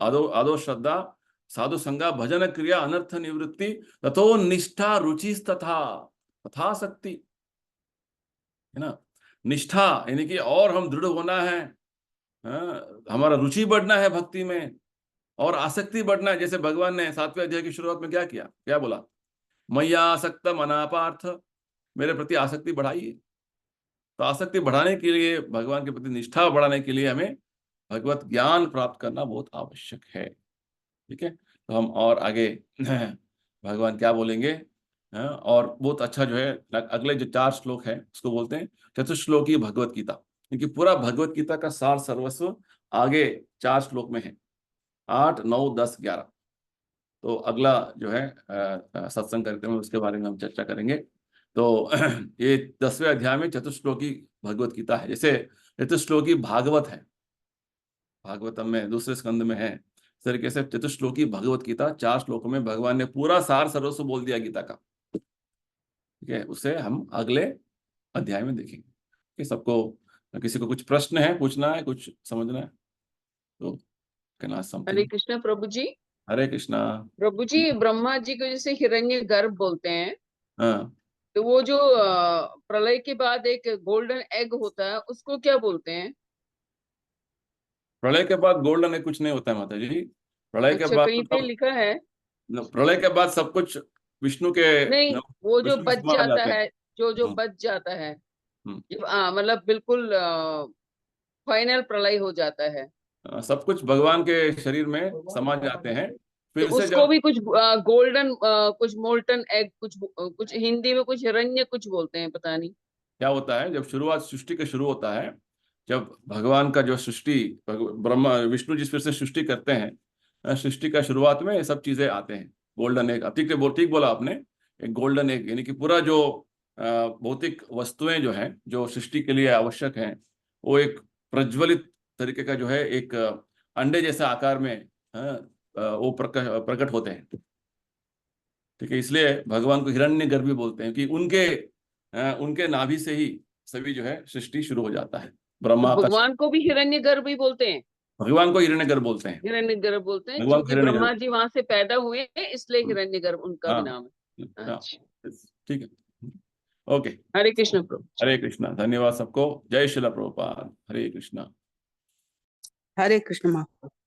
आदो आदो श्रद्धा साधु संगा भजन क्रिया अनर्थ निवृत्ति, तथो निष्ठा रुचि तथा तथा शक्ति, है ना। निष्ठा यानी कि और हम दृढ़ होना है, हमारा रुचि बढ़ना है भक्ति में, और आसक्ति बढ़ना है। जैसे भगवान ने 7वें अध्याय की शुरुआत में क्या किया, क्या बोला, मैया आसक्त मना पार्थ, मेरे प्रति आसक्ति बढ़ाइए। तो आसक्ति बढ़ाने के लिए, भगवान के प्रति निष्ठा बढ़ाने के लिए हमें भगवत ज्ञान प्राप्त करना बहुत आवश्यक है। ठीक है, तो हम और आगे भगवान क्या बोलेंगे, और बहुत अच्छा जो है अगले जो 4 श्लोक है उसको बोलते हैं चतुश्लोकी भगवत गीता, क्योंकि पूरा भगवत गीता का सार सर्वस्व आगे 4 श्लोक में है, 8, 9, 10, 11। तो अगला जो है सत्संग कार्यक्रम में उसके बारे में हम चर्चा करेंगे। तो ये 10वें अध्याय में चतुश्लोकी भगवत गीता है, जैसे चतुश्लोकी भागवत है, भागवतम में दूसरे स्कंद में है। इस तरीके से चतुश्लोकी भगवत गीता 4 श्लोकों में भगवान ने पूरा सार सर्वस्व बोल दिया गीता का। ठीक है, उसे हम अगले अध्याय में देखेंगे कि सबको, किसी को कुछ प्रश्न है, पूछना है, कुछ समझना है तो can ask here something. Krishna प्रभु जी। हरे कृष्णा। प्रभु जी, ब्रह्मा जी को जैसे हिरण्य गर्भ बोलते हैं, हाँ, तो वो जो प्रलय के बाद एक गोल्डन एग होता है, उसको क्या बोलते हैं? प्रलय के बाद गोल्डन है कुछ नहीं होता है माता जी। प्रलय के अच्छा, बाद कहीं तो पे सब, लिखा है? प्रलय के बाद सब कुछ विष्णु के, नहीं, वो जो विष्णु के बच समान हो जाता जाते हैं। है, जो जो हम्म, बच जाता है, हम्म। जब मतलब बिल्कुल फाइनल प्रलय हो जाता है, सब कुछ भगवान के शरीर में समा जाते हैं। तो फिर से उसको जब, भी कुछ गोल्डन, कुछ मोल्टन एग, कुछ हिंदी में कुछ हिरण्य कुछ बोलते हैं, पता नहीं। क्या होता है, जब शुरुआत सृष्टि का शुरू होता है, जब भगवान का जो सृष्टि, ब्रह्मा विष्णु जिस फिर से सृष्टि करते हैं, सृष्टि का शुरुआत में ये सब चीजें आते हैं, गोल्डन एग, ठीक बोला आपने, एक गोल्डन एग, यानी कि पूरा जो भौतिक वस्तुएं जो हैं, जो सृष्टि के लिए आवश्यक हैं, वो एक प्रज्वलित तरीके का जो है एक अंडे जैसे आकार में वो प्रकट होते हैं। ठीक है, इसलिए भगवान को हिरण्यगर्भ भी बोलते हैं कि उनके नाभि से ही सभी जो है सृष्टि शुरू हो जाता है। तो ब्रह्मा का, भगवान को भी हिरण्यगर्भ ही बोलते हैं? भगवान को हिरण्यगर्भ बोलते हैं, हिरण्यगर्भ बोलते हैं भगवान को क्योंकि ब्रह्मा हिरण्यगर्भ। जी वहां से पैदा हुए हैं, इसलिए हिरण्यगर्भ उनका भी हाँ नाम है। हाँ, अच्छा, ठीक है, ओके। हरे कृष्ण प्रभु। हरे कृष्णा, धन्यवाद सबको। जय श्रील प्रभुपाद। हरे कृष्णा। हरे कृष्ण महाप्रभु।